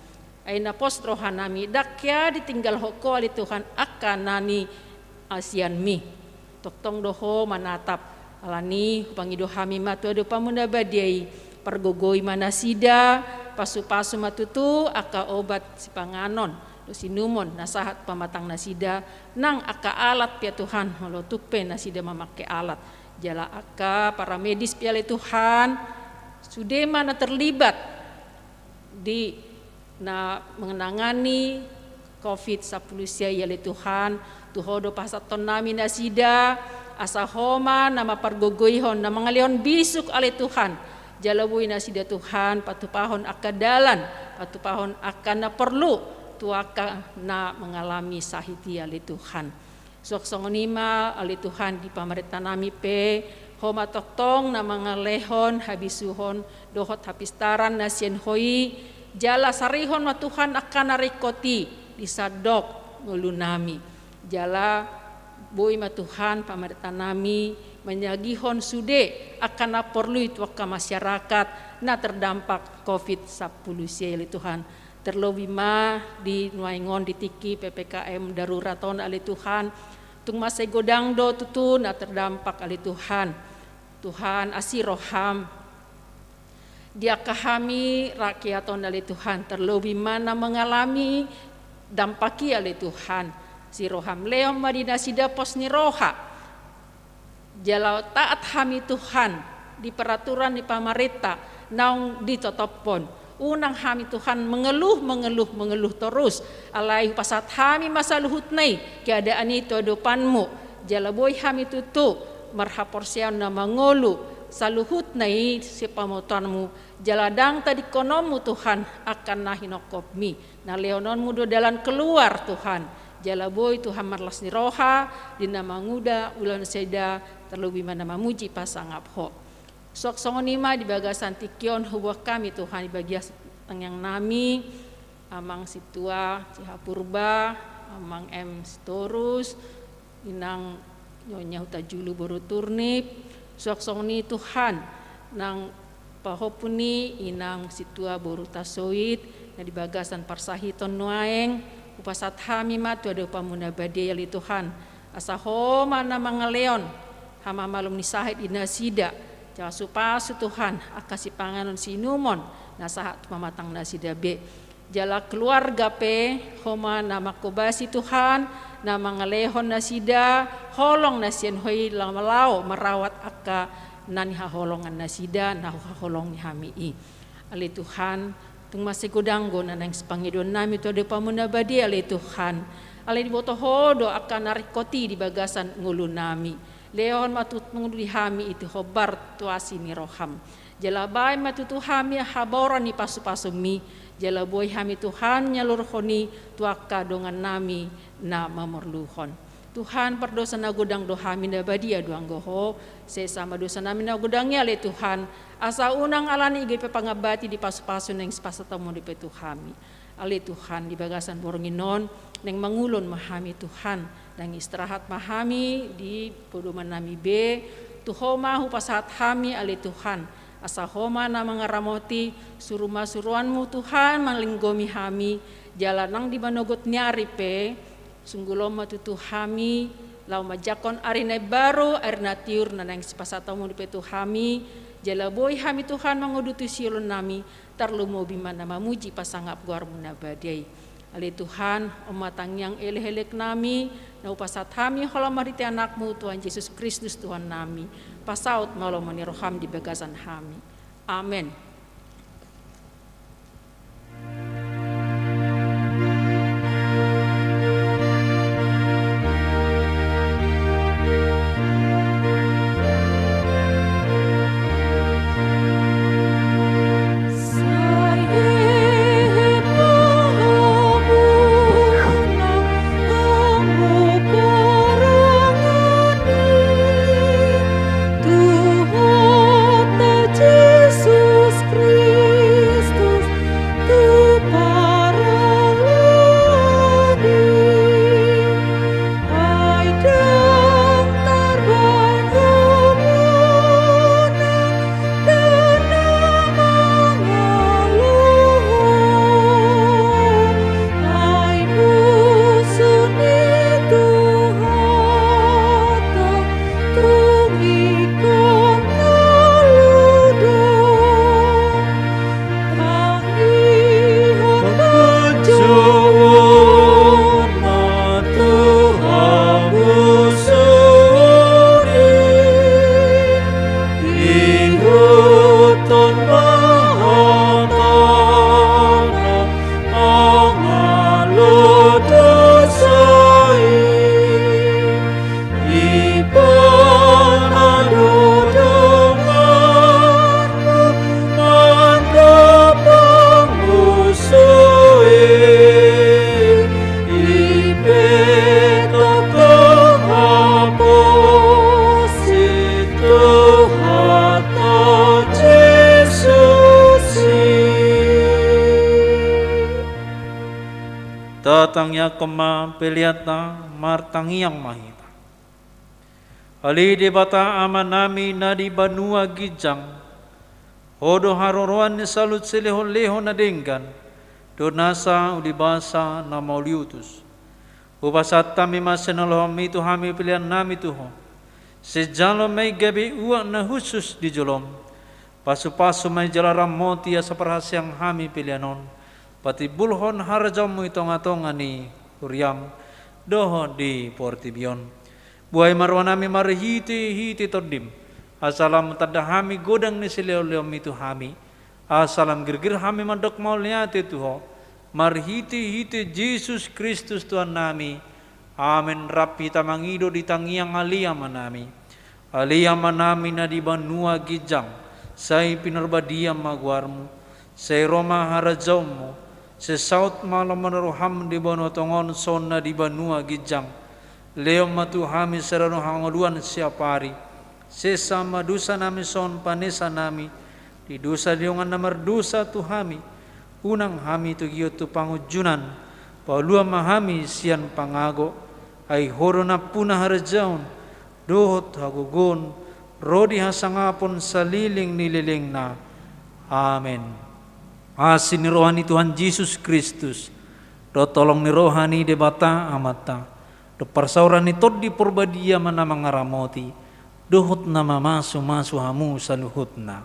aina pos roha nami dakya ditinggal hoko ali Tuhan akan nani asian mi toktong doho manatap alani pangido hami matu ado pamunda badiai pergogoi manasida pasu-pasu matutu aka obat sipanganon sinumon nasahat pamatang nasida nang aka alat pia Tuhan holo tupe nasida memakai alat jala aka para medis pia Tuhan sudah mana terlibat di na mengenangani COVID-19 ya Tuhan tuhodo pasaton nami nasida asa homa nama pargogoihon na mangalion bisuk ale Tuhan jalawui nasida Tuhan patupahon akadalan patupahon akan na perlu tuaka na mengalami sahiti ali Tuhan sok songonima ali Tuhan di pamarita nami pe homa toktong na mangalehon habisuhon dohot hapistaran nasien hoi jala sarihon ma Tuhan akan narikoti di sadok ngulunami jala boy ma Tuhan pamarita nami menyagihon sude akan na perlu tuaka masyarakat na terdampak COVID-19 ali Tuhan terlebih ma di nuaingon di tiki PPKM daruraton ali Tuhan tung masai godang do tutu na terdampak ali Tuhan asiroham dia kahami rakyaton ali Tuhan terlebih mana mengalami dampaki ali Tuhan siroham leom madina sida pos ni roha jalau taat hami Tuhan di peraturan di pamarita naung ditotopon unang hami Tuhan mengeluh terus alai pasat hami masa luhut nai keadaan itu adopanmu jalaboy hami tutu marhaporsian na mangolu saluhut nai si pamotanmu jaladang tadi konomu Tuhan akan nahinokopmi na leononmu do dalan keluar Tuhan jalaboy Tuhan marlas ni roha di nama nguda ulan seda terlebih mana mamuji pasangap ho sok songonima di bagasan tikion hubuh kami Tuhan di bagian yang nami amang situa cihapurba amang sitorus inang nyonya huta julu boru turnip sok songni Tuhan nang pahopuni inang situa boru tasoit na di bagasan parsahiton nuaeng upasat hami matu ada upamuna badai yali Tuhan asa homa na mangaleon hama malum ni sahid inasida jawa supasu Tuhan akasi panganon sinumon nasahat mamatang nasida be jala keluarga pe homa nama kobasi Tuhan nama ngalehon nasida holong nasien hoi lamalau merawat aka nani holongan nasida nah holong ni hami ali Tuhan tung masih godanggo nanang sepangidon nami tu ada pamuna badi ali Tuhan ali diboto hodo akan narikoti di bagasan ngulu nami leon matut mengudi hami itu hobar tuasi ni roham jalabai matutu hami haboran ni pasu-pasu mi jalaboy hami Tuhan nyalurhoni tuaka dongan nami na mamorluhon Tuhan perdosa na godang do hami na badia doang goho sesama dosa nami na godangnya le Tuhan asa unang alani igay pepangabati di pasu-pasu neng sepasatamu di petu hami ale Tuhan di bagasan boronginon neng mangulon mahami Tuhan nang istirahat mahami di podoman nami be tuhoma hupasat hami ale Tuhan asa homa na mangaramoti suruma suruanmu Tuhan manglinggomi hami jalanang di manogot nyari pe sungguloma tutu hami lau majakon arina baru arina tiur nanang sepasatamu di petu hami jalaboy hami Tuhan mangudutu silon nami tarlumo bimana mamuji pasangap guar munabadai ali Tuhan omatang yang elek-elek nami na upasat hami holamariti anakmu Tuhan Yesus Kristus Tuhan nami pasaut malau maniroham di bagasan hami amin. Tatangnya kema peliata martangiang mahita. Ali di bata amanami na di banua gijang. Hodo haroroan ni salut silehon-leho na denggan. Donasa udibasa na mauliutus. Upasat tami masenolohom itu hami pilihan nami tuho. Sejalo may gabi uak na husus di jolom. Pasu-pasu may jalaram moti asa perhasyang hami pilihanon. Pati bulhon harjamu itonga-tonga ni Huriam doho di Portibion. Buai marwanami marhiti todim. Asalam tadahami godang ni sileo-leom itu hami. Asalam girgir hami mandok mauliati tuho. Marhiti Yesus Kristus Tuhan nami. Amin. Rapi tamangido di tangiang aliyama nami. aliyama nami na di banua gijang, say pinarbadiam magwarmu, say Roma harajawmu, say saut malam meneruham di banu tongon son na di banua gijang, leo matuhami serano hangaluan siapari, say sama dusa nami son panesa nami, di dosa diongan namar dosa tuhami, unang hami tu giyo tu pangujunan, paulua mahami sian pangago, ay horo na punah harajaun, dohot hagugon, rodi hasangapon saliling nililing na. Amen. Asin ni rohani Tuhan Yesus Kristus, do tolong ni rohani de bata amata, do parsauran ni tod di porbadia mana mangaramoti, dohot na mamasu hamu saluhut na.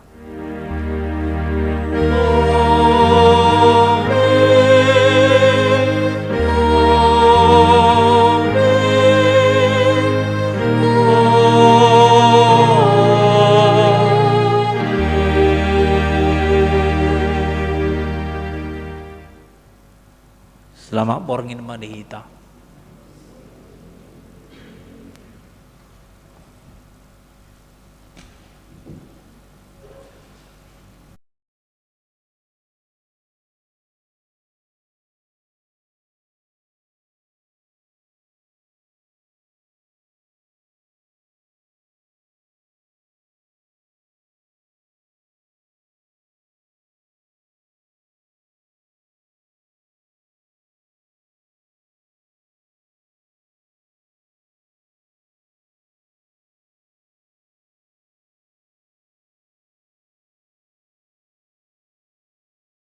Selamat borngin madihita.